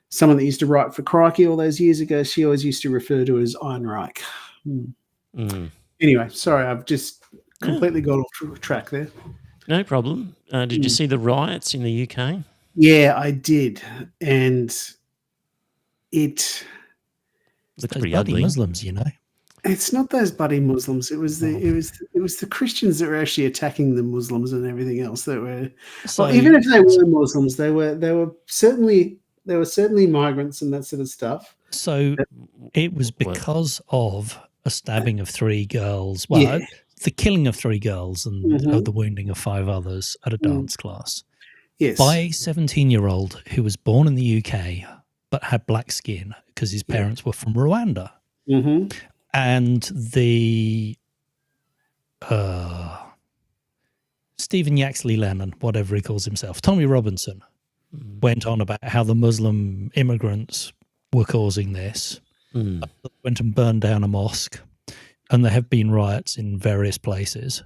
someone that used to write for Crikey all those years ago. She always used to refer to as Ein Reich. Anyway, sorry, I've just completely got off track there. No problem. Did you see the riots in the UK? Yeah, I did, and it looks those pretty bloody ugly. Muslims, you know. It's not those bloody Muslims. It was the Christians that were actually attacking the Muslims and everything else. That were even if they were Muslims, they were certainly migrants and that sort of stuff. So it was because of a stabbing of 3 girls. Well, the killing of 3 girls and the wounding of 5 others at a dance class. Yes. By a 17-year-old who was born in the UK but had black skin because his parents were from Rwanda. Mm-hmm. And the Stephen Yaxley Lennon, whatever he calls himself, Tommy Robinson, went on about how the Muslim immigrants were causing this. Went and burned down a mosque, and there have been riots in various places.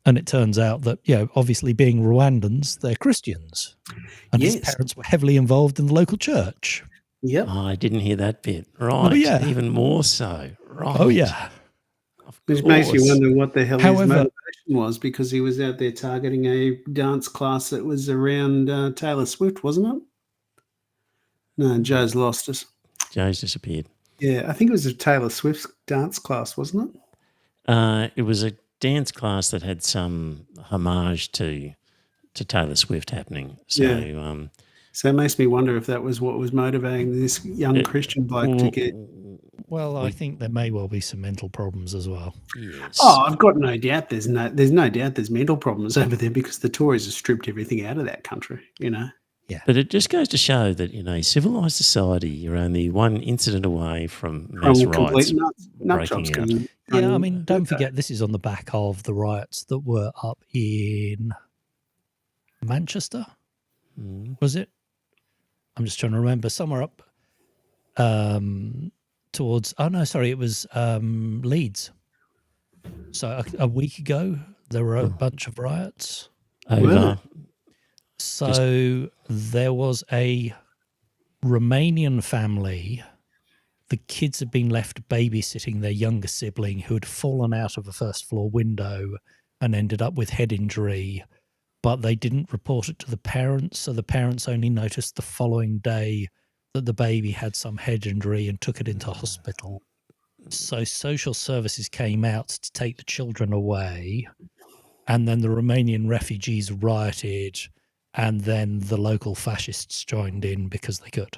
And it turns out that, obviously being Rwandans, they're Christians. And his parents were heavily involved in the local church. Yep. Oh, I didn't hear that bit. Right. Oh, yeah. Even more so. Right. Oh, yeah. Which makes you wonder what the hell his motivation was, because he was out there targeting a dance class that was around Taylor Swift, wasn't it? No, Joe's lost us. Joe's disappeared. Yeah, I think it was a Taylor Swift dance class, wasn't it? It was a dance class that had some homage to Taylor Swift happening. So, so it makes me wonder if that was what was motivating this young Christian bloke to get. Well, I think there may well be some mental problems as well. Yes. Oh, I've got no doubt. There's no doubt there's mental problems over there because the Tories have stripped everything out of that country. You know. Yeah. But it just goes to show that, civilized society, you're only one incident away from mass riots breaking out. Yeah, I mean, don't forget, this is on the back of the riots that were up in Manchester, was it? I'm just trying to remember. Somewhere up towards, it was Leeds. So a week ago, there were a bunch of riots. So there was a Romanian family. The kids had been left babysitting their younger sibling who had fallen out of a first floor window and ended up with head injury but they didn't report it to the parents, so the parents only noticed the following day that the baby had some head injury and took it into hospital. So social services came out to take the children away, and then the Romanian refugees rioted, and then the local fascists joined in because they could.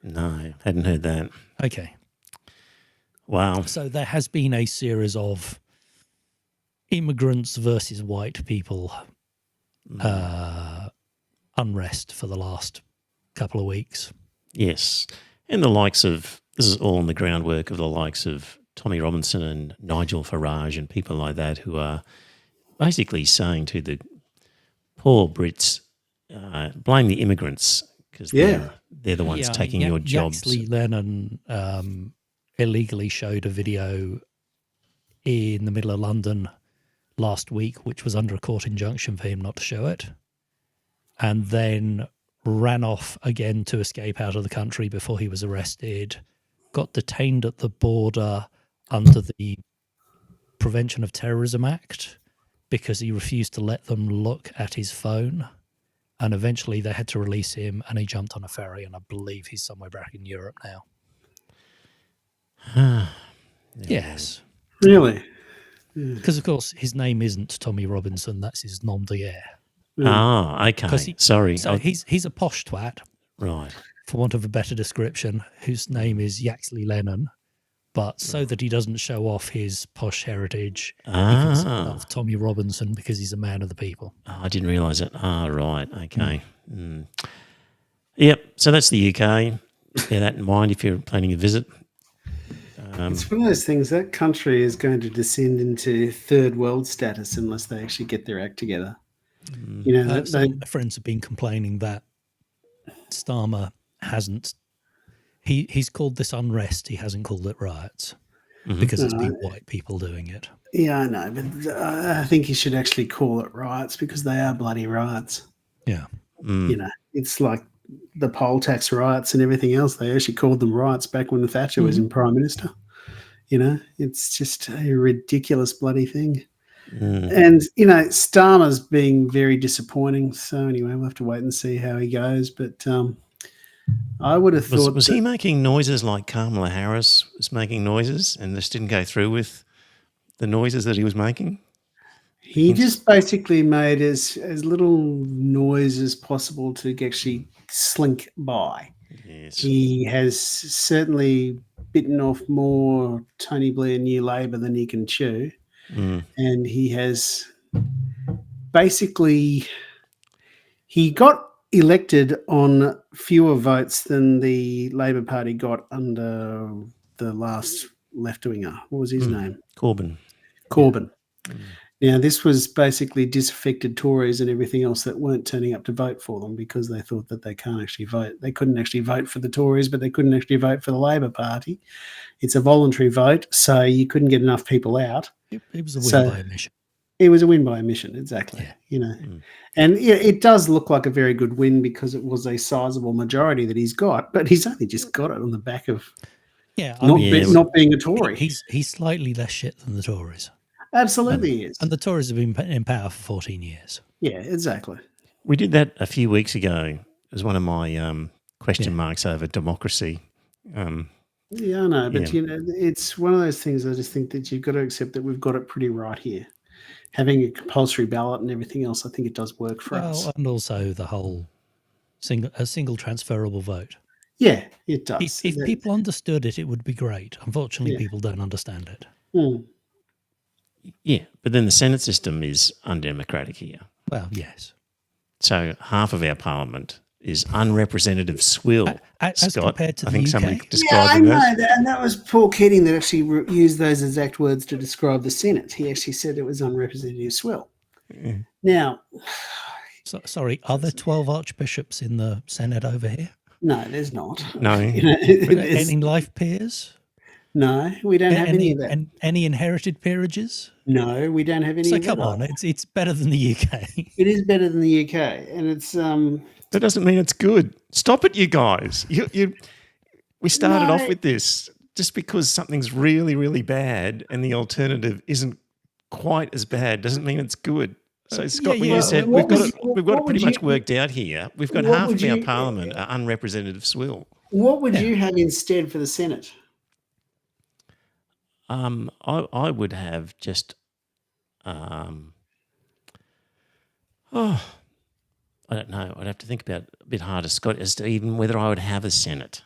No, hadn't heard that. Okay. Wow. So there has been a series of immigrants versus white people unrest for the last couple of weeks. Yes. And the likes of, this is all on the groundwork of the likes of Tommy Robinson and Nigel Farage and people like that who are basically saying to the poor Brits, blame the immigrants because they're the ones taking your jobs. Yaxley Lennon illegally showed a video in the middle of London last week, which was under a court injunction for him not to show it, and then ran off again to escape out of the country before he was arrested, got detained at the border under the Prevention of Terrorism Act because he refused to let them look at his phone, and eventually they had to release him, and he jumped on a ferry, and I believe he's somewhere back in Europe now. Yes. Really? Because, of course, his name isn't Tommy Robinson. That's his nom de air. Ah, okay. Sorry. So he's a posh twat, right, for want of a better description, whose name is Yaxley Lennon. But so that he doesn't show off his posh heritage, he calls himself Tommy Robinson because he's a man of the people. Oh, I didn't realise it. Right. Okay. Yep. So that's the UK. Bear that in mind if you're planning a visit. It's one of those things, that country is going to descend into third world status unless they actually get their act together. You know, some of my friends have been complaining that Starmer hasn't. He's called this unrest. He hasn't called it riots because it's been white people doing it. Yeah, I know, but I think you should actually call it riots because they are bloody riots. Yeah. You know, it's like the poll tax riots and everything else. They actually called them riots back when Thatcher was in Prime Minister. You know, it's just a ridiculous bloody thing. And, you know, Starmer's being very disappointing. So anyway, we'll have to wait and see how he goes. But I would have thought... Was he making noises like Kamala Harris was making noises and just didn't go through with the noises that he was making? He just basically made as little noise as possible to actually slink by. Yes. He has certainly bitten off more Tony Blair New Labour than he can chew. And he has basically... He got elected on fewer votes than the Labor Party got under the last left-winger. What was his name? Corbyn. Now, this was basically disaffected Tories and everything else that weren't turning up to vote for them because they thought that they can't actually vote. They couldn't actually vote for the Tories, but they couldn't actually vote for the Labor Party. It's a voluntary vote, so you couldn't get enough people out. It was a win by omission. It was a win by omission, exactly. Yeah. You know, and it does look like a very good win because it was a sizable majority that he's got, but he's only just got it on the back of not being a Tory. He's slightly less shit than the Tories. Absolutely he is. And the Tories have been in power for 14 years. Yeah, exactly. We did that a few weeks ago as one of my question marks over democracy. Yeah, I know, but you know, it's one of those things I just think that you've got to accept that we've got it pretty right here. Having a compulsory ballot and everything else, I think it does work for us. And also the whole single transferable vote. Yeah, it does. If people understood it, it would be great. Unfortunately, people don't understand it. Yeah, but then the Senate system is undemocratic here. Well, yes. So half of our parliament is unrepresentative swill. As Scott, compared to I think the somebody UK. described it as. And that was Paul Keating that actually used those exact words to describe the Senate. He actually said it was unrepresentative swill. Now, sorry, are there 12 archbishops in the Senate over here? No, there's not. No. You know, any life peers? No, we don't have any of that. And any inherited peerages? No, we don't have any so of that. So come on, it's better than the UK. It is better than the UK, and it's That doesn't mean it's good. Stop it, you guys. We started off with this just because something's really, really bad and the alternative isn't quite as bad doesn't mean it's good. So, Scott, when yeah. you said What we've got would it, you- we've got it what pretty would much you- worked out here. We've got what half would of our you- parliament are unrepresentative swill. What would Yeah. you have instead for the Senate? I would have just, I don't know. I'd have to think about it a bit harder, Scott, as to even whether I would have a Senate.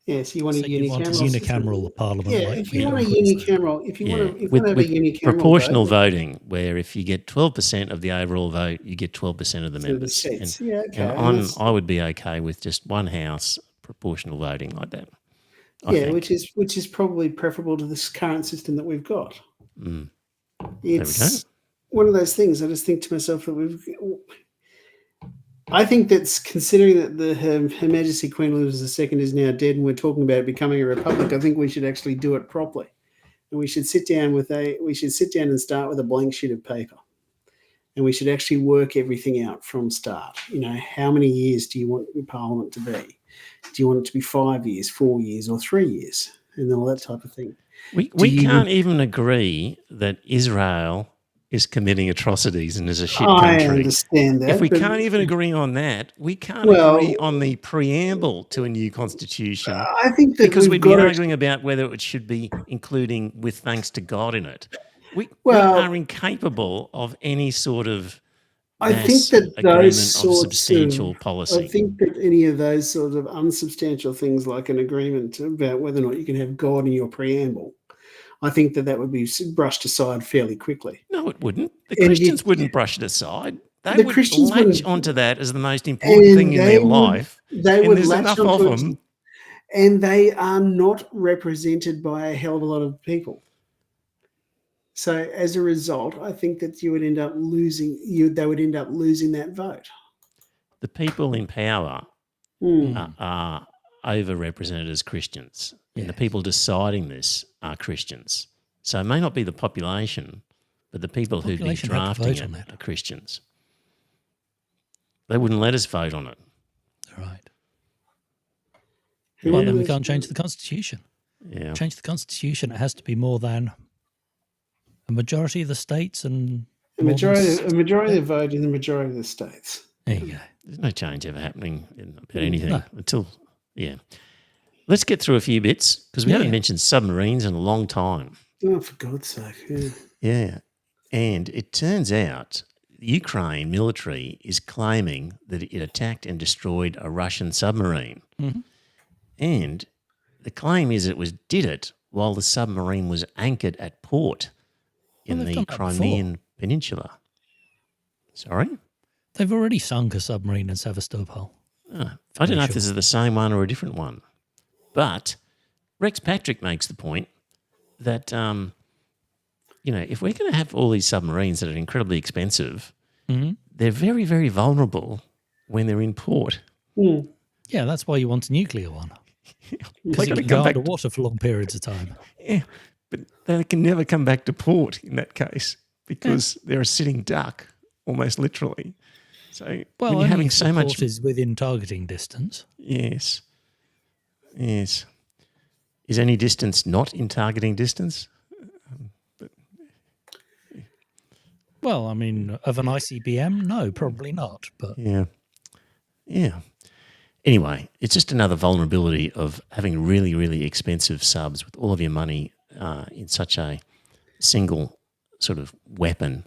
Yes, you want a So you want a unicameral. system. unicameral parliament. Yeah, like if we you had want a in Queensland. unicameral, if you want to with have a unicameral proportional vote, voting, where if you get 12% of the overall vote, you get 12% of the to the members. seats. And, Yeah, okay. and and that's- I would be okay with just one house proportional voting like that. I yeah, think. which is probably preferable to this current system that we've got. Mm. It's one of those things. I just think to myself that I think that's considering that Her Majesty Queen Elizabeth II is now dead, and we're talking about becoming a republic. I think we should actually do it properly, and we should sit down and start with a blank sheet of paper, and we should actually work everything out from start. You know, how many years do you want your Parliament to be? Do you want it to be 5 years, 4 years, or 3 years, and all that type of thing? We you- can't even agree that Israel is committing atrocities and is a shit I country. understand that. If we but- can't even agree on that, we can't Well- agree on the preamble to a new constitution I think that because we've we'd be got to- arguing about whether it should be including with thanks to God in it. We Well- are incapable of any sort of I think mass that agreement those of sorts substantial of, policy. I think that any of those sort of unsubstantial things, like an agreement about whether or not you can have God in your preamble, I think that would be brushed aside fairly quickly. No, it wouldn't. The And Christians wouldn't brush it aside. They The would Christians latch wouldn't- onto that as the most important And thing in they their would- life. They And would there's latch enough of onto it, them. and they are not represented by a hell of a lot of people. So as a result, I think that you would end up losing. They would end up losing that vote. The people in power Hmm. are overrepresented as Christians, and the Yes. people deciding this are Christians. So it may not be the population, but the people who'd be Population have to drafting vote on it that. are Christians. They wouldn't let us vote on it. Right. Who Well, would then we lose- can't change the constitution. Yeah. Change the constitution. It has to be more than a majority of the states and A more than majority s- of the vote in the majority of the states. There you go. There's no change ever happening about anything No. until, yeah. Let's get through a few bits because we haven't Yeah. mentioned submarines in a long time. Oh, for God's sake! Yeah. Yeah. And it turns out the Ukraine military is claiming that it attacked and destroyed a Russian submarine. Mhm. And the claim is it did it while the submarine was anchored at port in Well, they've the done that before. Crimean Peninsula. Sorry? They've already sunk a submarine in Sevastopol. I don't know if sure. this is the same one or a different one. But Rex Patrick makes the point that, if we're going to have all these submarines that are incredibly expensive, Mhm. they're very, very vulnerable when they're in port. Hmm. Yeah, that's why you want a nuclear one. They're Because it gonna can go come back- underwater for long periods of time. Yeah, but they can never come back to port in that case because they're a sitting duck, almost literally. So Well, when you're only having if so the much, port is within targeting distance. yes, is any distance not in targeting distance? Well, I mean, of an ICBM, no, probably not. But Yeah. Anyway, it's just another vulnerability of having really, really expensive subs with all of your money in such a single sort of weapon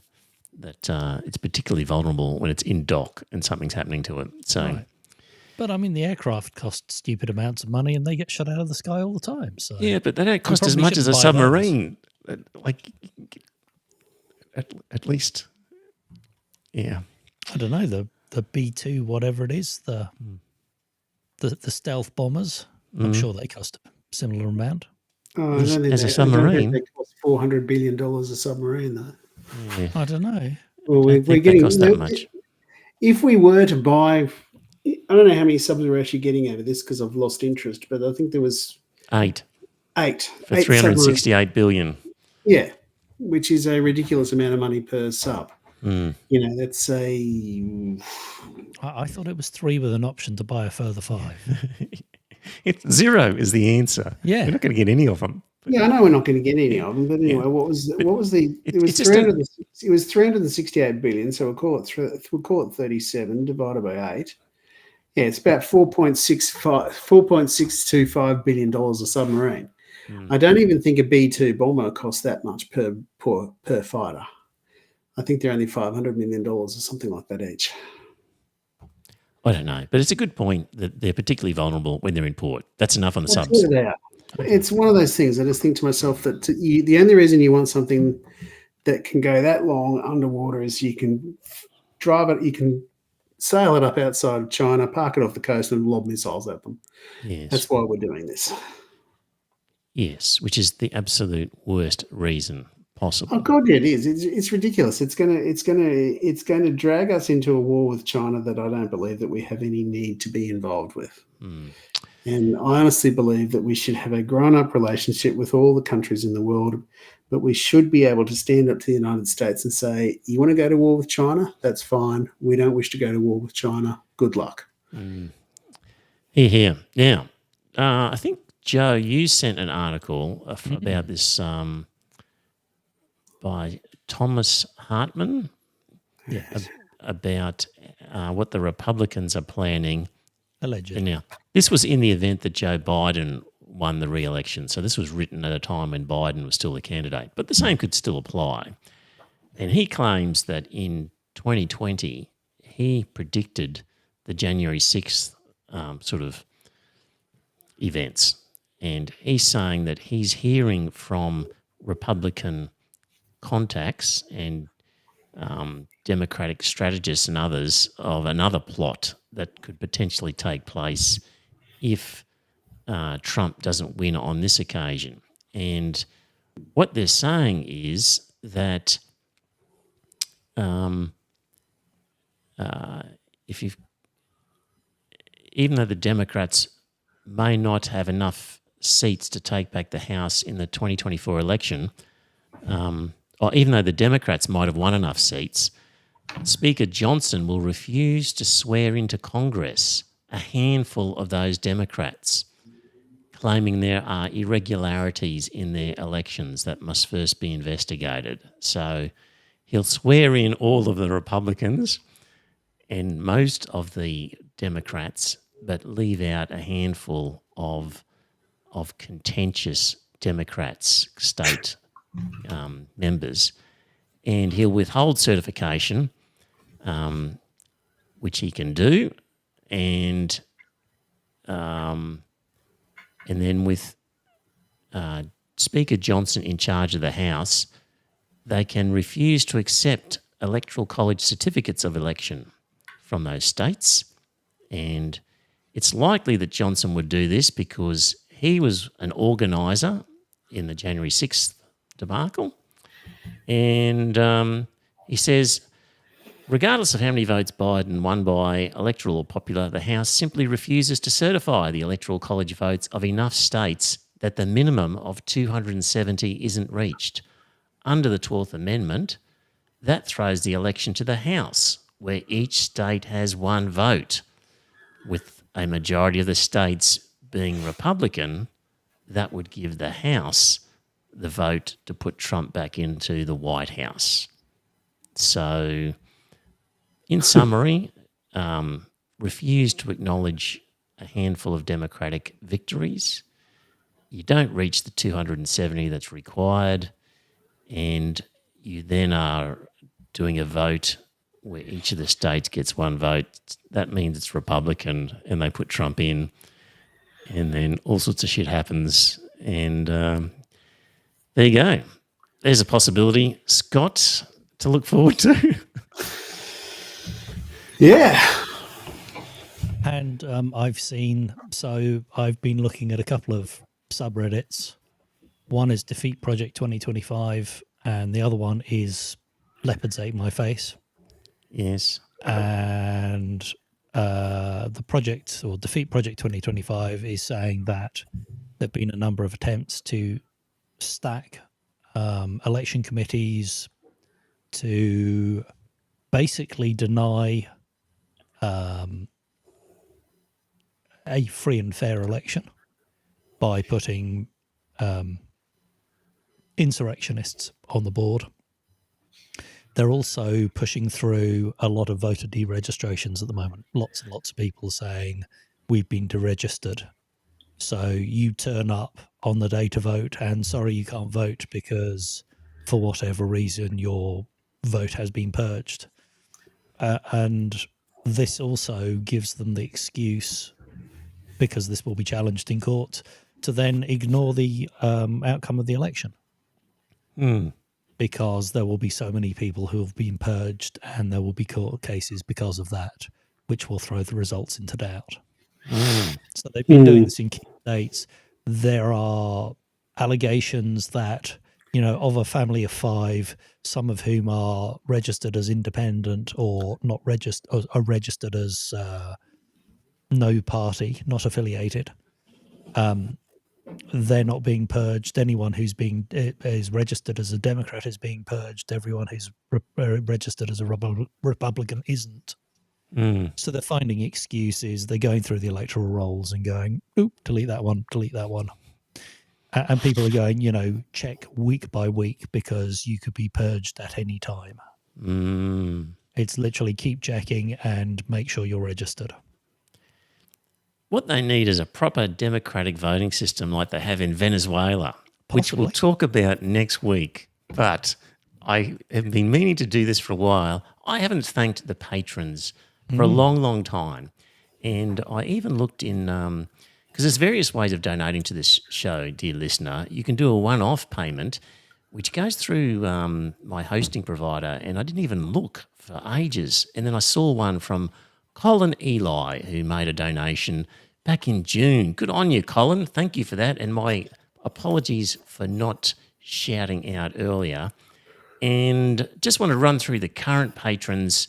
that it's particularly vulnerable when it's in dock and something's happening to it. So, Right. But I mean, the aircraft cost stupid amounts of money, and they get shot out of the sky all the time. So yeah, but they don't cost as probably much as a shouldn't buy those. submarine. Like, at least, yeah. I don't know, the B-2, whatever it is, the stealth bombers. I'm sure they cost a similar amount. Oh, I As- don't think as a they- I don't think submarine. they cost $400 billion a submarine, though. Yeah. I don't know. Well, I we're think they getting cost that much. If we were to buy, I don't know how many subs we're actually getting over this because I've lost interest, but I think there was 8 eight for eight submarines. 368 billion. Yeah, which is a ridiculous amount of money per sub. Mm. You know, that's a I thought it was 3 with an option to buy a further 5. It's 0 is the answer. Yeah. You're not going to get any of them. Yeah, I know we're not going to get any of them, but anyway, Yeah. what was the? It it's was just a- 300. It was 368 billion. So we'll call it 37 divided by 8. Yeah, it's about $4.625 billion a submarine. I don't even think a B-2 bomber costs that much per fighter. I think they're only $500 million or something like that each. I don't know, but it's a good point that they're particularly vulnerable when they're in port. That's enough on the That's subs. what they are. It's one of those things. I just think to myself that the only reason you want something that can go that long underwater is you can drive it, you can sail it up outside of China, park it off the coast, and lob missiles at them. Yes. That's why we're doing this. Yes, which is the absolute worst reason possible. Oh God, yeah, it is. It's ridiculous. It's gonna drag us into a war with China that I don't believe that we have any need to be involved with. And I honestly believe that we should have a grown-up relationship with all the countries in the world, but we should be able to stand up to the United States and say, you want to go to war with China? That's fine. We don't wish to go to war with China. Good luck. Here. Now, I think, Joe, you sent an article about this by Thomas Hartman about what the Republicans are planning. Allegedly. Now, this was in the event that Joe Biden won the re-election. So this was written at a time when Biden was still the candidate. But the same could still apply. And he claims that in 2020, he predicted the January 6th sort of events. And he's saying that he's hearing from Republican contacts and Democratic strategists and others of another plot that could potentially take place if Trump doesn't win on this occasion. And what they're saying is that even though the Democrats may not have enough seats to take back the House in the 2024 election, or even though the Democrats might have won enough seats, Speaker Johnson will refuse to swear into Congress a handful of those Democrats, claiming there are irregularities in their elections that must first be investigated. So he'll swear in all of the Republicans and most of the Democrats, but leave out a handful of contentious Democrats, state members. And he'll withhold certification, which he can do, and then with Speaker Johnson in charge of the House, they can refuse to accept Electoral College certificates of election from those states. And it's likely that Johnson would do this because he was an organiser in the January 6th debacle. And he says, regardless of how many votes Biden won by, electoral or popular, the House simply refuses to certify the Electoral College votes of enough states that the minimum of 270 isn't reached. Under the 12th Amendment, that throws the election to the House, where each state has one vote. With a majority of the states being Republican, that would give the House the vote to put Trump back into the White House. So, in summary, refuse to acknowledge a handful of Democratic victories. You don't reach the 270 that's required, and you then are doing a vote where each of the states gets one vote. That means it's Republican, and they put Trump in, and then all sorts of shit happens. And there you go. There's a possibility, Scott, to look forward to. Yeah. And I've been looking at a couple of subreddits. One is Defeat Project 2025, and the other one is Leopards Ate My Face. Yes. And the project, or Defeat Project 2025, is saying that there have been a number of attempts to stack election committees to basically deny a free and fair election by putting insurrectionists on the board. They're also pushing through a lot of voter deregistrations at the moment. Lots and lots of people saying, we've been deregistered. So you turn up on the day to vote and sorry, you can't vote because for whatever reason your vote has been purged. And this also gives them the excuse, because this will be challenged in court, to then ignore the outcome of the election. Because there will be so many people who have been purged and there will be court cases because of that, which will throw the results into doubt. So they've been doing this in key states. There are allegations that, of a family of 5, some of whom are registered as independent or not registered, or are registered as no party, not affiliated. They're not being purged. Anyone who's is registered as a Democrat is being purged. Everyone who's registered as a Republican isn't. So they're finding excuses. They're going through the electoral rolls and going, oop, delete that one. And people are going, check week by week because you could be purged at any time. It's literally keep checking and make sure you're registered. What they need is a proper democratic voting system like they have in Venezuela, which we'll talk about next week. But I have been meaning to do this for a while. I haven't thanked the patrons for a long, long time. And I even looked in, because there's various ways of donating to this show, dear listener. You can do a one-off payment, which goes through my hosting provider, and I didn't even look for ages. And then I saw one from Colin Eli, who made a donation back in June. Good on you, Colin. Thank you for that. And my apologies for not shouting out earlier. And just want to run through the current patrons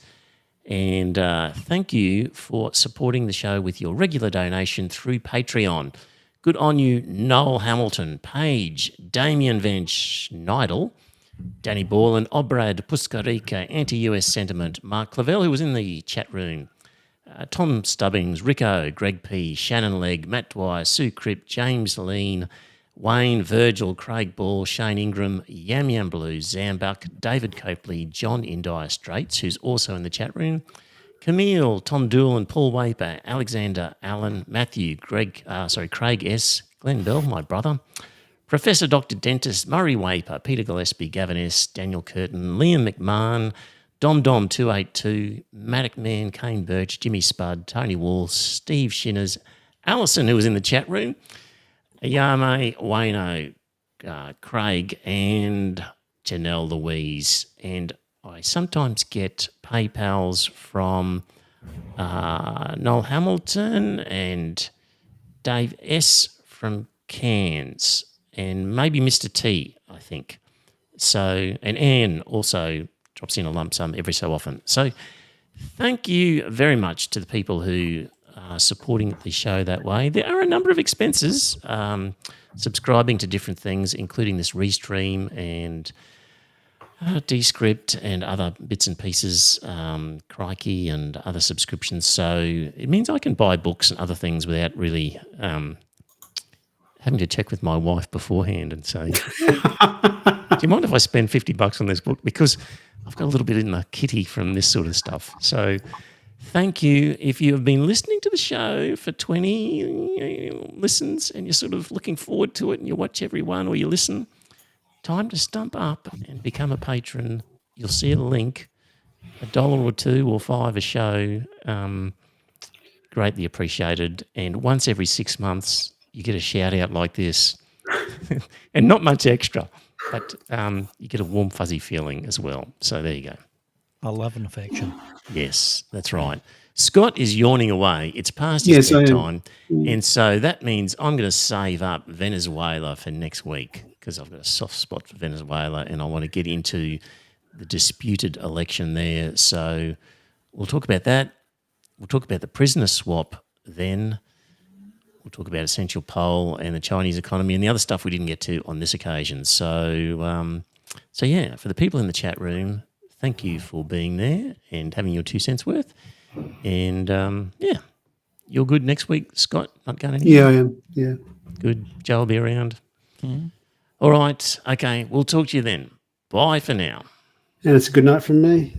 and thank you for supporting the show with your regular donation through Patreon. Good on you, Noel Hamilton, Paige, Damien Vench, Nidal, Danny Borland, Obrad, Puskarika, Anti-US Sentiment, Mark Clavel, who was in the chat room, Tom Stubbings, Rico, Greg P, Shannon Legg, Matt Dwyer, Sue Cripp, James Lean, Wayne, Virgil, Craig Ball, Shane Ingram, Yam Yam Blues, Zambuck, David Copley, John in Dire Straits, who's also in the chat room, Camille, Tom Doolan, Paul Waper, Alexander Allen, Matthew, Craig S, Glenn Bell, my brother, Professor Dr. Dentist, Murray Waper, Peter Gillespie, Gavin S, Daniel Curtin, Liam McMahon, Dom282, Maddock Man, Kane Birch, Jimmy Spud, Tony Wall, Steve Shinners, Alison, who was in the chat room, Yame, Wayno, Craig, and Janelle Louise. And I sometimes get PayPals from Noel Hamilton and Dave S. from Cairns, and maybe Mr. T, I think. So, and Anne also drops in a lump sum every so often. So thank you very much to the people who are supporting the show that way. There are a number of expenses, subscribing to different things, including this Restream and Descript and other bits and pieces, Crikey and other subscriptions. So it means I can buy books and other things without really having to check with my wife beforehand and say, do you mind if I spend $50 on this book? Because I've got a little bit in the kitty from this sort of stuff. So thank you. If you have been listening to the show for 20 listens and you're sort of looking forward to it and you watch every one or you listen, time to stump up and become a patron. You'll see a link, $1 or $2 or $5 a show. Greatly appreciated. And once every 6 months, you get a shout out like this and not much extra. But you get a warm, fuzzy feeling as well. So there you go. I love an affection. Yes, that's right. Scott is yawning away. It's past his bedtime. And so that means I'm going to save up Venezuela for next week because I've got a soft spot for Venezuela and I want to get into the disputed election there. So we'll talk about that. We'll talk about the prisoner swap then. We'll talk about Essential Poll and the Chinese economy and the other stuff we didn't get to on this occasion. So, yeah, for the people in the chat room, thank you for being there and having your 2 cents worth. And, yeah, you're good next week, Scott? Not going anywhere? Yeah, I am. Yeah. Good. Joe will be around. Mm-hmm. All right. Okay. We'll talk to you then. Bye for now. And it's a good night from me.